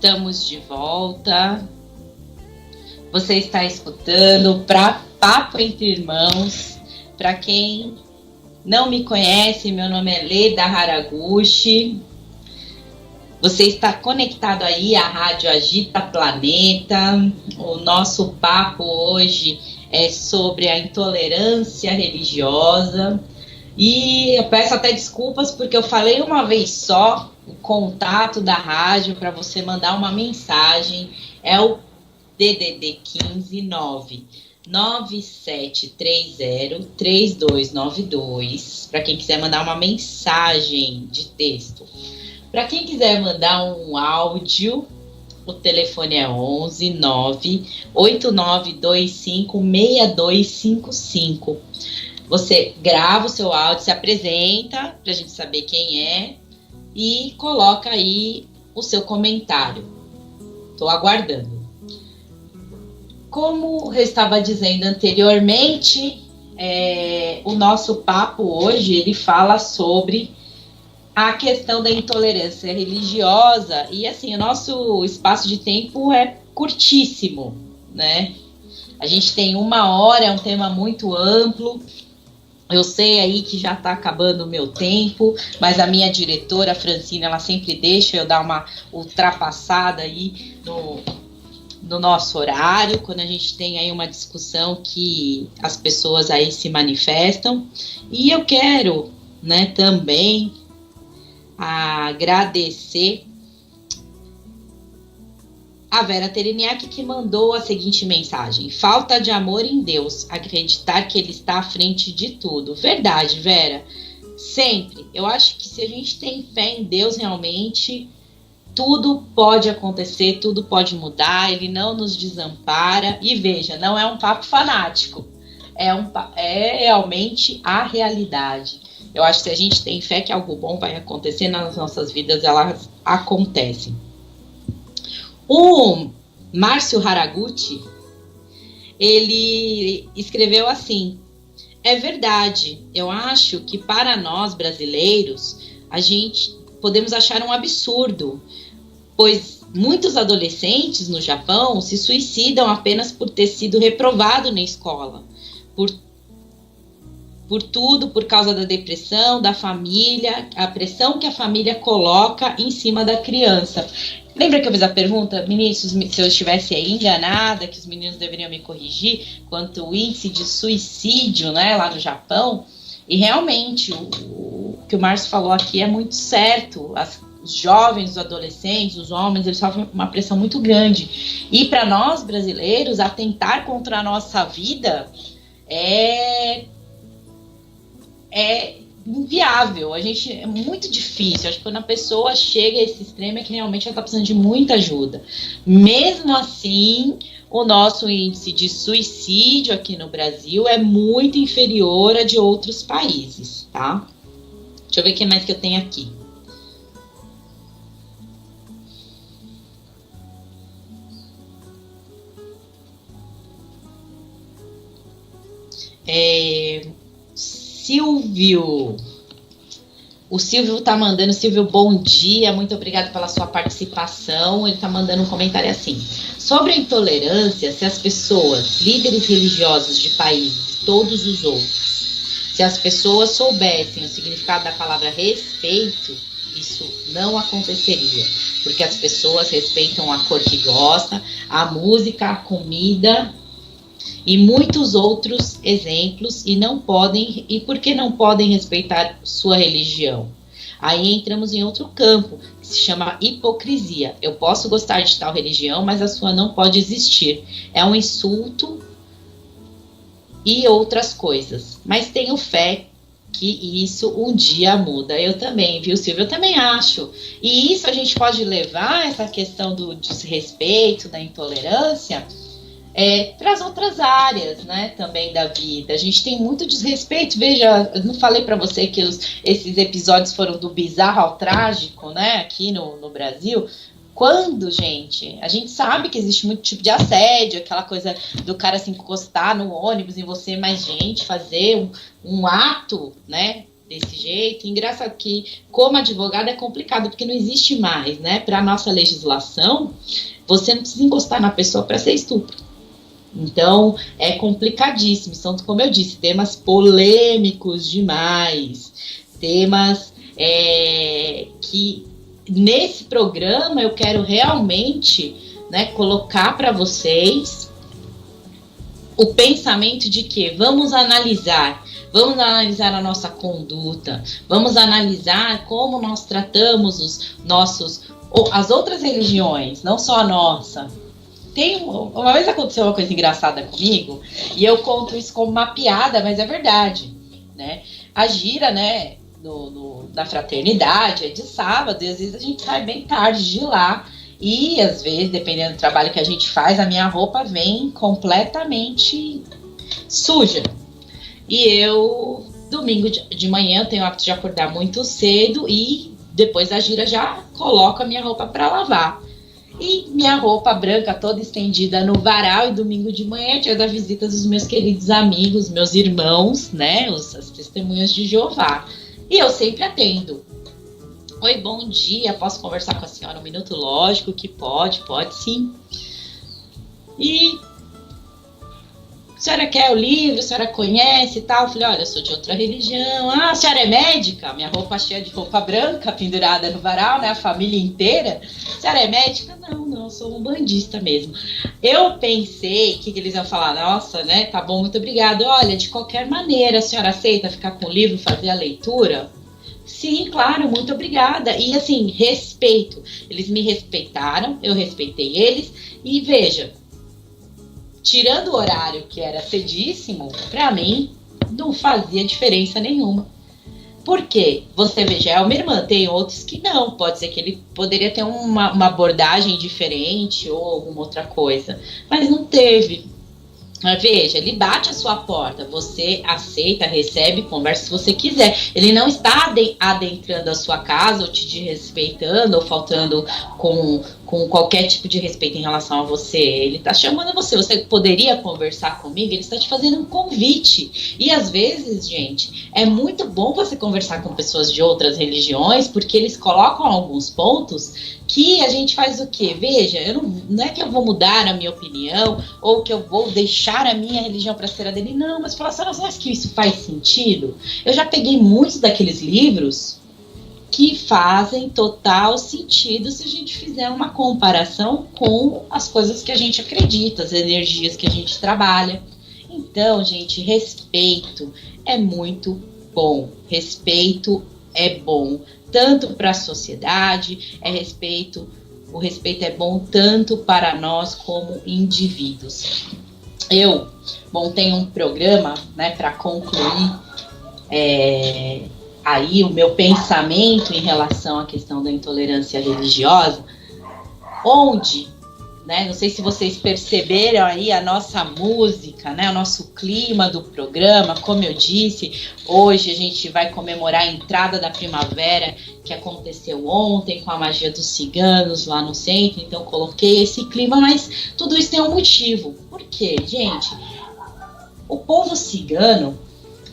Estamos de volta. Você está escutando para Papo Entre Irmãos. Para quem não me conhece, meu nome é Leda Haraguchi. Você está conectado aí à Rádio Agita Planeta. O nosso papo hoje é sobre a intolerância religiosa. E eu peço até desculpas porque eu falei uma vez só o contato da rádio para você mandar uma mensagem. É o DDD 15 997303292, para quem quiser mandar uma mensagem de texto. Para quem quiser mandar um áudio, o telefone é 11 98925 6255. Você grava o seu áudio, se apresenta para a gente saber quem é e coloca aí o seu comentário. Estou aguardando. Como eu estava dizendo anteriormente, o nosso papo hoje ele fala sobre a questão da intolerância religiosa e assim, o nosso espaço de tempo é curtíssimo, né? A gente tem 1 hora, é um tema muito amplo. Eu sei aí que já está acabando o meu tempo, mas a minha diretora, a Francine, ela sempre deixa eu dar uma ultrapassada aí no nosso horário, quando a gente tem aí uma discussão que as pessoas aí se manifestam. E eu quero, né, também agradecer a Vera Tereniak, que mandou a seguinte mensagem: falta de amor em Deus, acreditar que Ele está à frente de tudo. Verdade, Vera, sempre. Eu acho que se a gente tem fé em Deus realmente, tudo pode acontecer, tudo pode mudar, Ele não nos desampara. E veja, não é um papo fanático, é realmente a realidade. Eu acho que se a gente tem fé que algo bom vai acontecer nas nossas vidas, elas acontecem. O Márcio Haraguchi, ele escreveu assim: é verdade, eu acho que para nós brasileiros, a gente podemos achar um absurdo, pois muitos adolescentes no Japão se suicidam apenas por ter sido reprovado na escola, por tudo, por causa da depressão, da família, a pressão que a família coloca em cima da criança. Lembra que eu fiz a pergunta, meninos, se eu estivesse aí enganada, que os meninos deveriam me corrigir, quanto ao índice de suicídio, né, lá no Japão? E realmente, o que o Márcio falou aqui é muito certo. Os jovens, os adolescentes, os homens, eles sofrem uma pressão muito grande. E para nós, brasileiros, atentar contra a nossa vida é inviável. É muito difícil. Acho que quando a pessoa chega a esse extremo é que realmente ela está precisando de muita ajuda. Mesmo assim, o nosso índice de suicídio aqui no Brasil é muito inferior a de outros países, tá? Deixa eu ver o que mais que eu tenho aqui. Silvio. O Silvio tá mandando. Silvio, bom dia, muito obrigado pela sua participação. Ele tá mandando um comentário assim: sobre a intolerância, se as pessoas, líderes religiosos de países, todos os outros, se as pessoas soubessem o significado da palavra respeito, isso não aconteceria, porque as pessoas respeitam a cor que gosta, a música, a comida e muitos outros exemplos, e por que não podem respeitar sua religião? Aí entramos em outro campo, que se chama hipocrisia. Eu posso gostar de tal religião, mas a sua não pode existir. É um insulto e outras coisas. Mas tenho fé que isso um dia muda. Eu também, viu, Silvio? Eu também acho. E isso a gente pode levar, essa questão do desrespeito, da intolerância, para as outras áreas, né, também da vida. A gente tem muito desrespeito. Veja, eu não falei para você que esses episódios foram do bizarro ao trágico, né, aqui no Brasil. Quando, gente, a gente sabe que existe muito tipo de assédio, aquela coisa do cara se encostar no ônibus em você, mais gente, fazer um ato, né, desse jeito. Engraçado que, como advogada, é complicado, porque não existe mais, né? Para a nossa legislação, você não precisa encostar na pessoa para ser estupro. Então, é complicadíssimo. São, como eu disse, temas polêmicos demais. Temas que, nesse programa, eu quero realmente, né, colocar para vocês o pensamento de que vamos analisar a nossa conduta, vamos analisar como nós tratamos as outras religiões, não só a nossa. Uma vez aconteceu uma coisa engraçada comigo, e eu conto isso como uma piada, mas é verdade, né? A gira, né, da fraternidade é de sábado, e às vezes a gente sai bem tarde de lá, e às vezes, dependendo do trabalho que a gente faz, a minha roupa vem completamente suja. E eu, domingo de manhã, tenho o hábito de acordar muito cedo e depois da gira já coloco a minha roupa para lavar. E minha roupa branca toda estendida no varal, e domingo de manhã é dia da visita dos meus queridos amigos, meus irmãos, né, as testemunhas de Jeová. E eu sempre atendo. Oi, bom dia, posso conversar com a senhora um minuto? Lógico que pode sim. E a senhora quer o livro, a senhora conhece e tal? Eu falei, olha, eu sou de outra religião. Ah, a senhora é médica? Minha roupa cheia de roupa branca, pendurada no varal, né, a família inteira. A senhora é médica? Não, eu sou um bandista mesmo. Eu pensei que eles iam falar, nossa, né, tá bom, muito obrigado. Olha, de qualquer maneira, a senhora aceita ficar com o livro, fazer a leitura? Sim, claro, muito obrigada. E assim, respeito. Eles me respeitaram, eu respeitei eles. E veja, tirando o horário que era cedíssimo, pra mim não fazia diferença nenhuma. Por quê? Você veja, é uma irmã, tem outros que não. Pode ser que ele poderia ter uma abordagem diferente ou alguma outra coisa. Mas não teve. Mas veja, ele bate a sua porta, você aceita, recebe, conversa se você quiser. Ele não está adentrando a sua casa ou te desrespeitando ou faltando com qualquer tipo de respeito em relação a você. Ele está chamando você poderia conversar comigo? Ele está te fazendo um convite. E às vezes, gente, é muito bom você conversar com pessoas de outras religiões, porque eles colocam alguns pontos que a gente faz o quê? Veja, não é que eu vou mudar a minha opinião ou que eu vou deixar a minha religião para ser a dele, não, mas falar, você acha que isso faz sentido? Eu já peguei muitos daqueles livros que fazem total sentido se a gente fizer uma comparação com as coisas que a gente acredita, as energias que a gente trabalha. Então, gente, respeito é muito bom. Respeito é bom tanto para a sociedade, o respeito é bom tanto para nós como indivíduos. Eu montei um programa, né, para concluir aí o meu pensamento em relação à questão da intolerância religiosa, onde, né, não sei se vocês perceberam aí a nossa música, né, o nosso clima do programa. Como eu disse, hoje a gente vai comemorar a entrada da primavera que aconteceu ontem com a magia dos ciganos lá no centro, então coloquei esse clima, mas tudo isso tem um motivo. Por quê, gente? O povo cigano,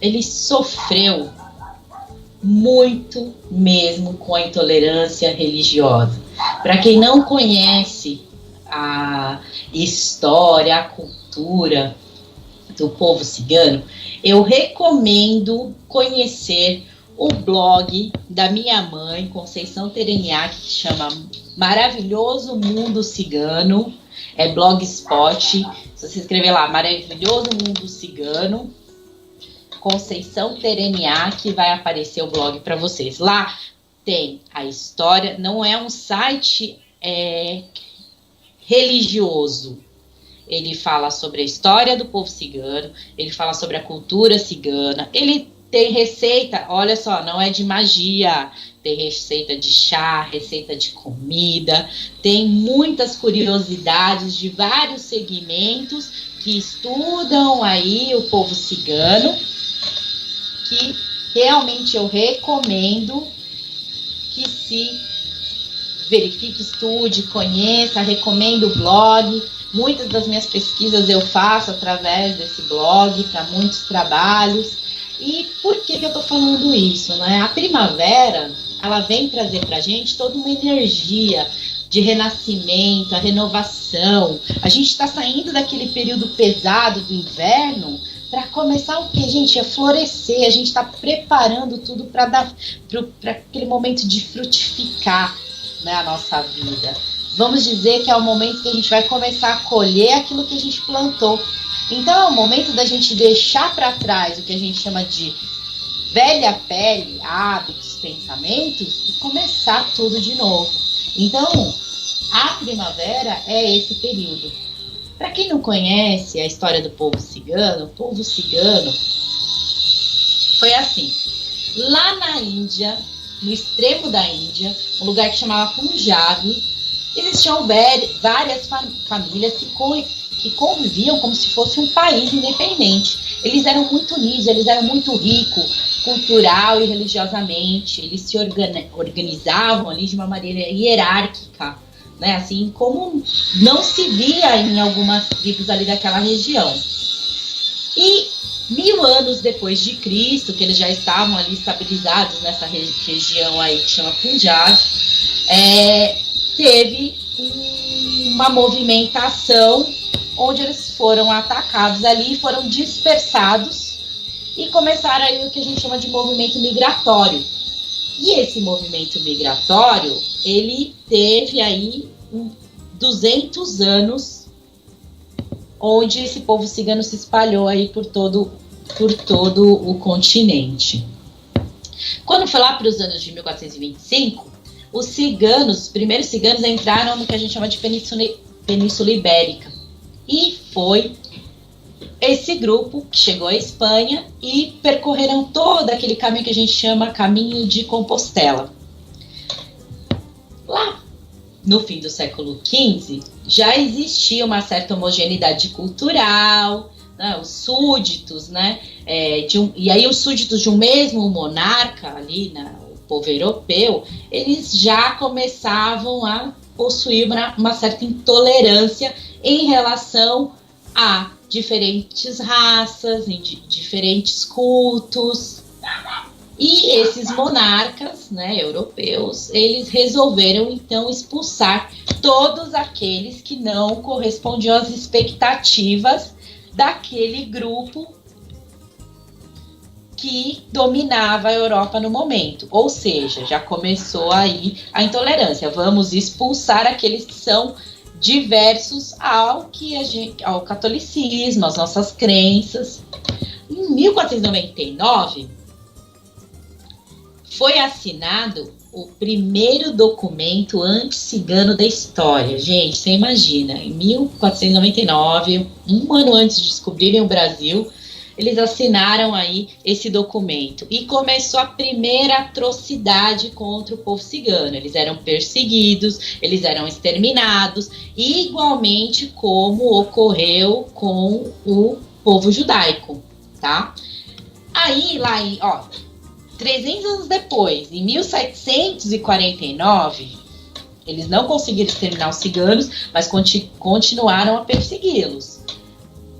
ele sofreu muito mesmo com a intolerância religiosa. Para quem não conhece a história, a cultura do povo cigano, eu recomendo conhecer o blog da minha mãe, Conceição Tereniac, que chama Maravilhoso Mundo Cigano, é Blogspot. Se você escrever lá, Maravilhoso Mundo Cigano, Conceição Tereniac, vai aparecer o blog para vocês. Lá tem a história, não é um site religioso. Ele fala sobre a história do povo cigano, ele fala sobre a cultura cigana, ele tem receita, olha só, não é de magia, tem receita de chá, receita de comida, tem muitas curiosidades de vários segmentos que estudam aí o povo cigano, que realmente eu recomendo que se verifique, estude, conheça, recomendo o blog. Muitas das minhas pesquisas eu faço através desse blog para muitos trabalhos. E por que eu tô falando isso, né? A primavera, ela vem trazer pra gente toda uma energia de renascimento, a renovação. A gente está saindo daquele período pesado do inverno para começar o quê, gente? A florescer. A gente está preparando tudo para aquele momento de frutificar, né, a nossa vida. Vamos dizer que é o momento que a gente vai começar a colher aquilo que a gente plantou. Então é o momento da gente deixar para trás o que a gente chama de velha pele, hábitos, pensamentos, e começar tudo de novo. Então, a primavera é esse período. Para quem não conhece a história do povo cigano, o povo cigano foi assim. Lá na Índia, no extremo da Índia, um lugar que chamava Punjab, existiam várias famílias que conviviam como se fosse um país independente. Eles eram muito unidos, eles eram muito ricos, cultural e religiosamente. Eles se organizavam ali de uma maneira hierárquica, né? Assim como não se via em algumas tribos ali daquela região. E 1000 anos depois de Cristo, que eles já estavam ali estabilizados nessa região aí que chama Punjab, teve uma movimentação onde eles foram atacados ali, foram dispersados e começaram aí o que a gente chama de movimento migratório. E esse movimento migratório, ele teve aí 200 anos, onde esse povo cigano se espalhou aí por todo o continente. Quando foi lá para os anos de 1425, os primeiros ciganos entraram no que a gente chama de Península Ibérica. E foi esse grupo que chegou à Espanha e percorreram todo aquele caminho que a gente chama Caminho de Compostela. Lá no fim do século XV, já existia uma certa homogeneidade cultural, né, os súditos, né, e aí os súditos de um mesmo monarca ali, né, o povo europeu, eles já começavam a possuir uma certa intolerância em relação a diferentes raças, em diferentes cultos. E esses monarcas, né, europeus, eles resolveram então expulsar todos aqueles que não correspondiam às expectativas daquele grupo que dominava a Europa no momento. Ou seja, já começou aí a intolerância. Vamos expulsar aqueles que são diversos ao catolicismo, às nossas crenças. Em 1499, foi assinado o primeiro documento anti-cigano da história. Gente, você imagina, em 1499, um ano antes de descobrirem o Brasil, eles assinaram aí esse documento. E começou a primeira atrocidade contra o povo cigano. Eles eram perseguidos, eles eram exterminados, igualmente como ocorreu com o povo judaico, tá? Aí, lá em, 300 anos depois, em 1749, eles não conseguiram exterminar os ciganos, mas continuaram a persegui-los.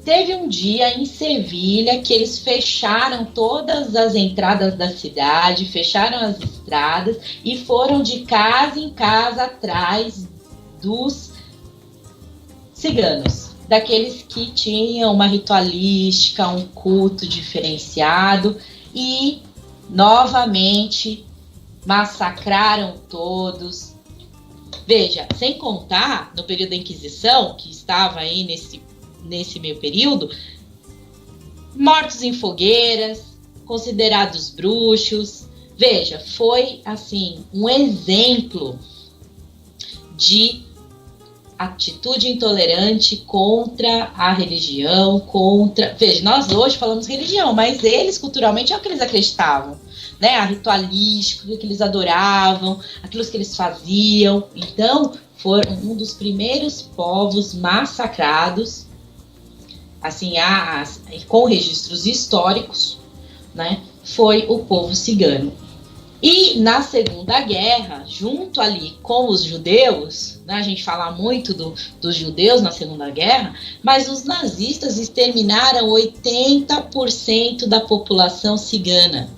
Teve um dia em Sevilha que eles fecharam todas as entradas da cidade, fecharam as estradas e foram de casa em casa atrás dos ciganos, daqueles que tinham uma ritualística, um culto diferenciado, e novamente massacraram todos. Veja, sem contar no período da Inquisição, que estava aí nesse meio período, mortos em fogueiras, considerados bruxos. Veja, foi assim um exemplo de atitude intolerante contra a religião, Veja, nós hoje falamos religião, mas eles culturalmente é o que eles acreditavam, né? A ritualística, que eles adoravam, aquilo que eles faziam. Então, foram um dos primeiros povos massacrados, assim, com registros históricos, né? Foi o povo cigano. E na Segunda Guerra, junto ali com os judeus, né, a gente fala muito dos judeus na Segunda Guerra, mas os nazistas exterminaram 80% da população cigana.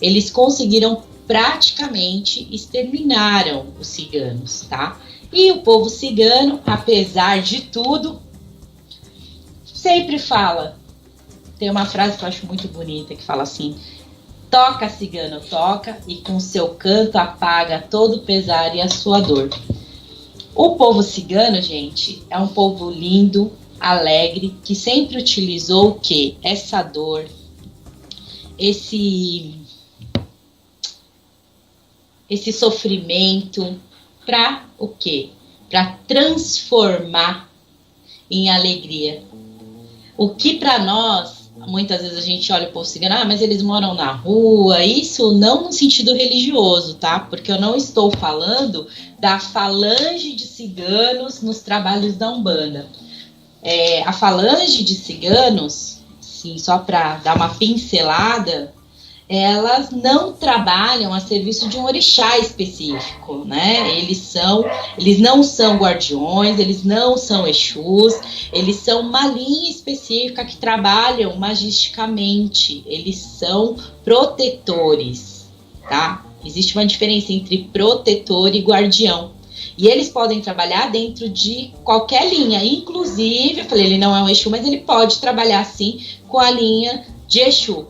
Eles conseguiram praticamente exterminaram os ciganos, tá? E o povo cigano, apesar de tudo, sempre fala, tem uma frase que eu acho muito bonita, que fala assim: toca, cigano, toca, e com seu canto apaga todo o pesar e a sua dor. O povo cigano, gente, é um povo lindo, alegre, que sempre utilizou o quê? Essa dor, esse sofrimento, para o quê? Para transformar em alegria. O que para nós, muitas vezes a gente olha o povo cigano, mas eles moram na rua, isso não no sentido religioso, tá? Porque eu não estou falando da falange de ciganos nos trabalhos da Umbanda. A falange de ciganos, sim, só para dar uma pincelada, elas não trabalham a serviço de um orixá específico, né? Eles não são guardiões, eles não são exus, eles são uma linha específica que trabalham magisticamente, eles são protetores, tá? Existe uma diferença entre protetor e guardião. E eles podem trabalhar dentro de qualquer linha, inclusive, eu falei, ele não é um exu, mas ele pode trabalhar sim com a linha de exu.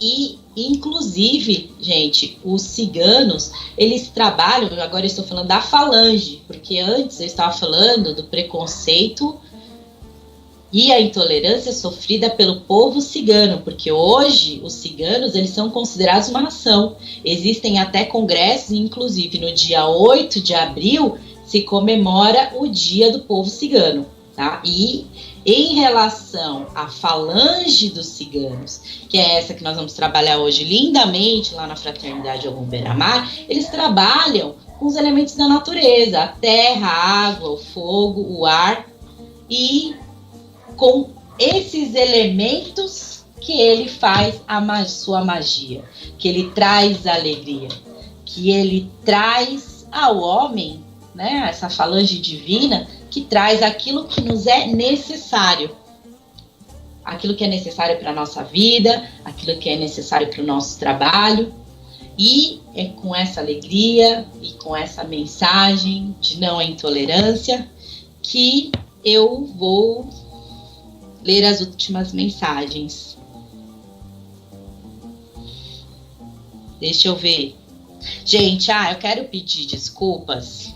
E, inclusive, gente, os ciganos, eles trabalham, agora eu estou falando da falange, porque antes eu estava falando do preconceito e a intolerância sofrida pelo povo cigano, porque hoje os ciganos, eles são considerados uma nação. Existem até congressos, inclusive no dia 8 de abril, se comemora o Dia do Povo Cigano, tá? E em relação à falange dos ciganos, que é essa que nós vamos trabalhar hoje lindamente lá na Fraternidade Ogum Beira-Mar, eles trabalham com os elementos da natureza, a terra, a água, o fogo, o ar, e com esses elementos que ele faz a sua magia, que ele traz alegria, que ele traz ao homem, né, essa falange divina, que traz aquilo que nos é necessário. Aquilo que é necessário para a nossa vida, aquilo que é necessário para o nosso trabalho. E é com essa alegria e com essa mensagem de não à intolerância que eu vou ler as últimas mensagens. Deixa eu ver. Gente, eu quero pedir desculpas,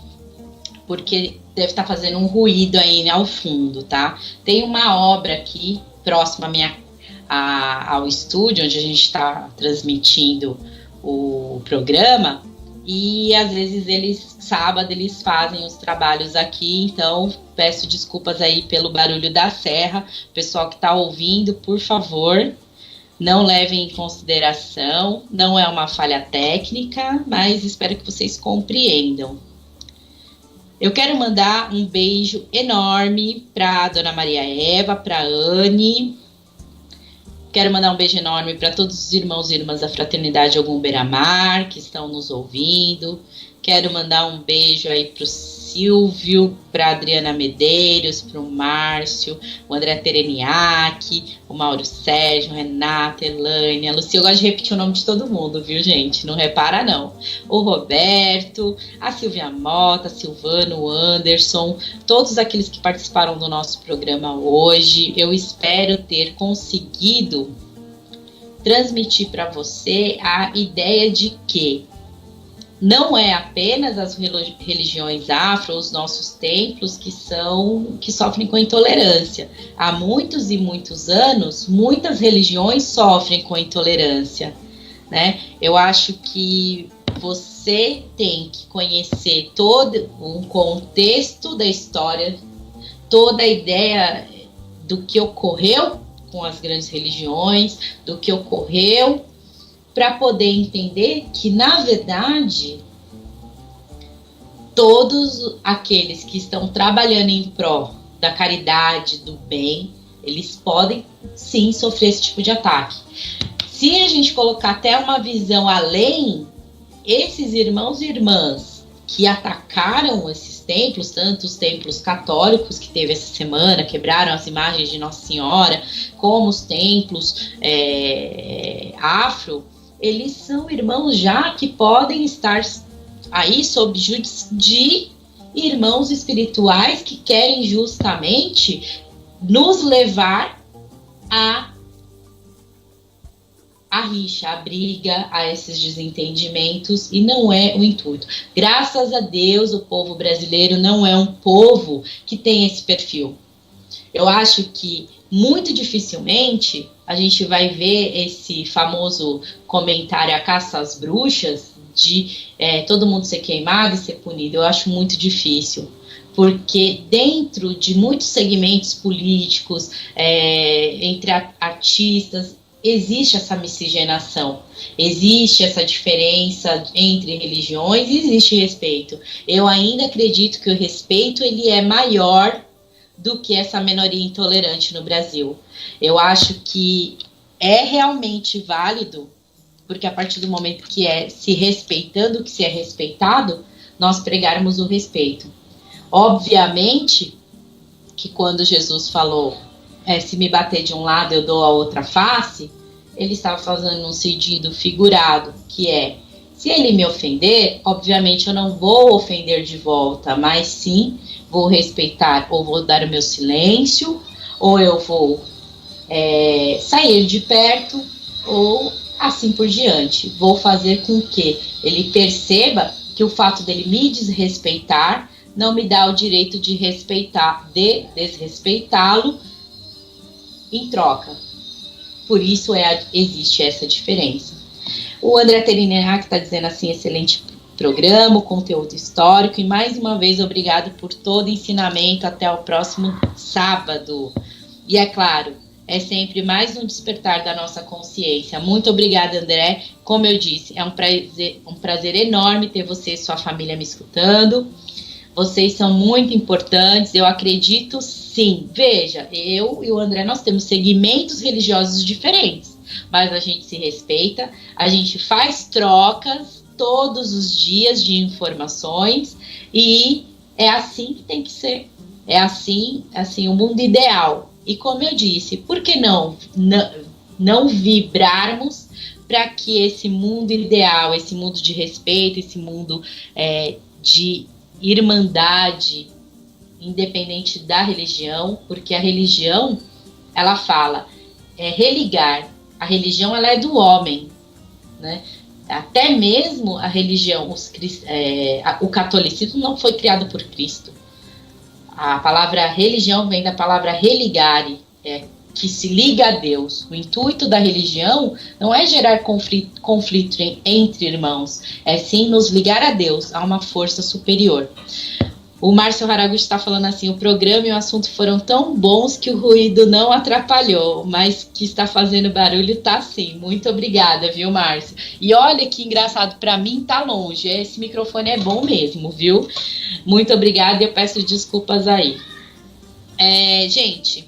porque deve estar fazendo um ruído aí ao fundo, tá? Tem uma obra aqui, próxima ao estúdio, onde a gente está transmitindo o programa, e às vezes sábado, eles fazem os trabalhos aqui, então peço desculpas aí pelo barulho da serra. Pessoal que está ouvindo, por favor, não levem em consideração, não é uma falha técnica, mas espero que vocês compreendam. Eu quero mandar um beijo enorme para a Dona Maria Eva, para a Anne. Quero mandar um beijo enorme para todos os irmãos e irmãs da Fraternidade Ogum Beira-Mar que estão nos ouvindo. Quero mandar um beijo aí para o Silvio, para a Adriana Medeiros, para o Márcio, o André Tereniak, o Mauro Sérgio, Renata, Elaine, a Lucia. Eu gosto de repetir o nome de todo mundo, viu, gente? Não repara, não. O Roberto, a Silvia Mota, Silvano, o Anderson, todos aqueles que participaram do nosso programa hoje. Eu espero ter conseguido transmitir para você a ideia de que não é apenas as religiões afro, os nossos templos que sofrem com intolerância. Há muitos e muitos anos, muitas religiões sofrem com intolerância, né? Eu acho que você tem que conhecer todo um contexto da história, toda a ideia do que ocorreu com as grandes religiões, do que ocorreu, para poder entender que, na verdade, todos aqueles que estão trabalhando em prol da caridade, do bem, eles podem, sim, sofrer esse tipo de ataque. Se a gente colocar até uma visão além, esses irmãos e irmãs que atacaram esses templos, tanto os templos católicos que teve essa semana, quebraram as imagens de Nossa Senhora, como os templos afro, eles são irmãos já que podem estar aí sob júdice de irmãos espirituais que querem justamente nos levar a rixa, a briga, a esses desentendimentos, e não é o intuito. Graças a Deus, o povo brasileiro não é um povo que tem esse perfil. Eu acho que muito dificilmente a gente vai ver esse famoso comentário a caça às bruxas de todo mundo ser queimado e ser punido. Eu acho muito difícil, porque dentro de muitos segmentos políticos, entre artistas, existe essa miscigenação, existe essa diferença entre religiões e existe respeito. Eu ainda acredito que o respeito ele é maior do que essa minoria intolerante no Brasil. Eu acho que é realmente válido, porque a partir do momento que é se respeitando o que se é respeitado, nós pregarmos o respeito. Obviamente que quando Jesus falou se me bater de um lado eu dou a outra face, ele estava fazendo um sentido figurado, que é, se ele me ofender, obviamente eu não vou ofender de volta, mas sim vou respeitar, ou vou dar o meu silêncio, ou eu vou sair de perto, ou assim por diante. Vou fazer com que ele perceba que o fato dele me desrespeitar não me dá o direito de desrespeitá-lo em troca. Por isso existe essa diferença. O André Terinac está dizendo assim, excelente programa, conteúdo histórico, e mais uma vez obrigado por todo o ensinamento, até o próximo sábado. E é claro, é sempre mais um despertar da nossa consciência. Muito obrigada, André. Como eu disse, é um prazer enorme ter você e sua família me escutando. Vocês são muito importantes, eu acredito sim. Veja, eu e o André, nós temos segmentos religiosos diferentes, mas a gente se respeita, a gente faz trocas todos os dias de informações e é assim que tem que ser. É assim o mundo ideal. E como eu disse, por que não vibrarmos para que esse mundo ideal, esse mundo de respeito, esse mundo de irmandade, independente da religião, porque a religião, ela fala, religar, a religião ela é do homem, né? Até mesmo a religião, o catolicismo não foi criado por Cristo. A palavra religião vem da palavra religare, que se liga a Deus. O intuito da religião não é gerar conflito entre irmãos, é sim nos ligar a Deus, a uma força superior. O Márcio Haraguchi está falando assim, o programa e o assunto foram tão bons que o ruído não atrapalhou, mas que está fazendo barulho tá sim. Muito obrigada, viu, Márcio? E olha que engraçado, para mim tá longe, esse microfone é bom mesmo, viu? Muito obrigada e eu peço desculpas aí. Gente,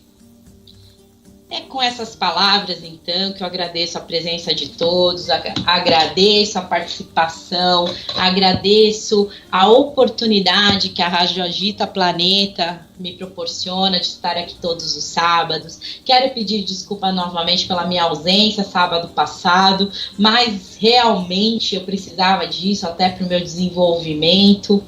com essas palavras, então, que eu agradeço a presença de todos, agradeço a participação, agradeço a oportunidade que a Rádio Agita Planeta me proporciona de estar aqui todos os sábados. Quero pedir desculpa novamente pela minha ausência sábado passado, mas realmente eu precisava disso até para o meu desenvolvimento.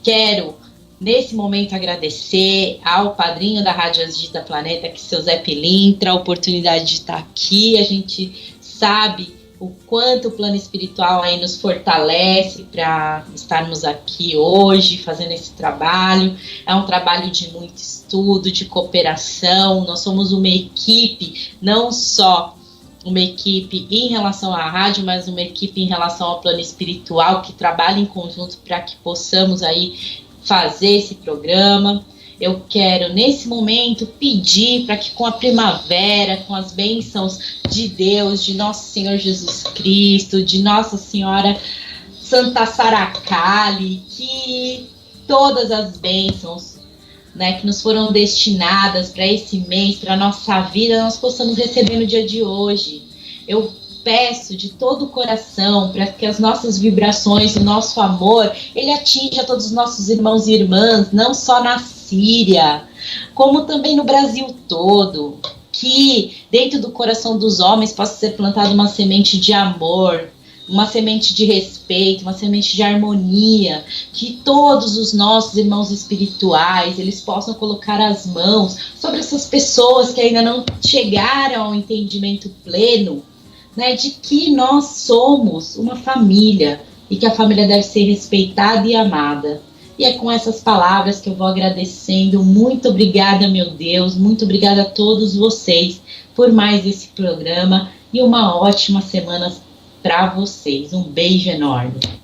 Quero nesse momento agradecer ao padrinho da Rádio Agita Planeta, que é o seu Zé Pilintra, a oportunidade de estar aqui. A gente sabe o quanto o plano espiritual aí nos fortalece para estarmos aqui hoje fazendo esse trabalho. É um trabalho de muito estudo, de cooperação. Nós somos uma equipe, não só uma equipe em relação à rádio, mas uma equipe em relação ao plano espiritual, que trabalha em conjunto para que possamos aí fazer esse programa. Eu quero, nesse momento, pedir para que com a primavera, com as bênçãos de Deus, de Nosso Senhor Jesus Cristo, de Nossa Senhora Santa Saracali, que todas as bênçãos, né, que nos foram destinadas para esse mês, para a nossa vida, nós possamos receber no dia de hoje. eu peço de todo o coração para que as nossas vibrações, o nosso amor, ele atinja todos os nossos irmãos e irmãs, não só na Síria, como também no Brasil todo, que dentro do coração dos homens possa ser plantada uma semente de amor, uma semente de respeito, uma semente de harmonia, que todos os nossos irmãos espirituais, eles possam colocar as mãos sobre essas pessoas que ainda não chegaram ao entendimento pleno, né, de que nós somos uma família e que a família deve ser respeitada e amada. E é com essas palavras que eu vou agradecendo. Muito obrigada, meu Deus, muito obrigada a todos vocês por mais esse programa e uma ótima semana para vocês. Um beijo enorme.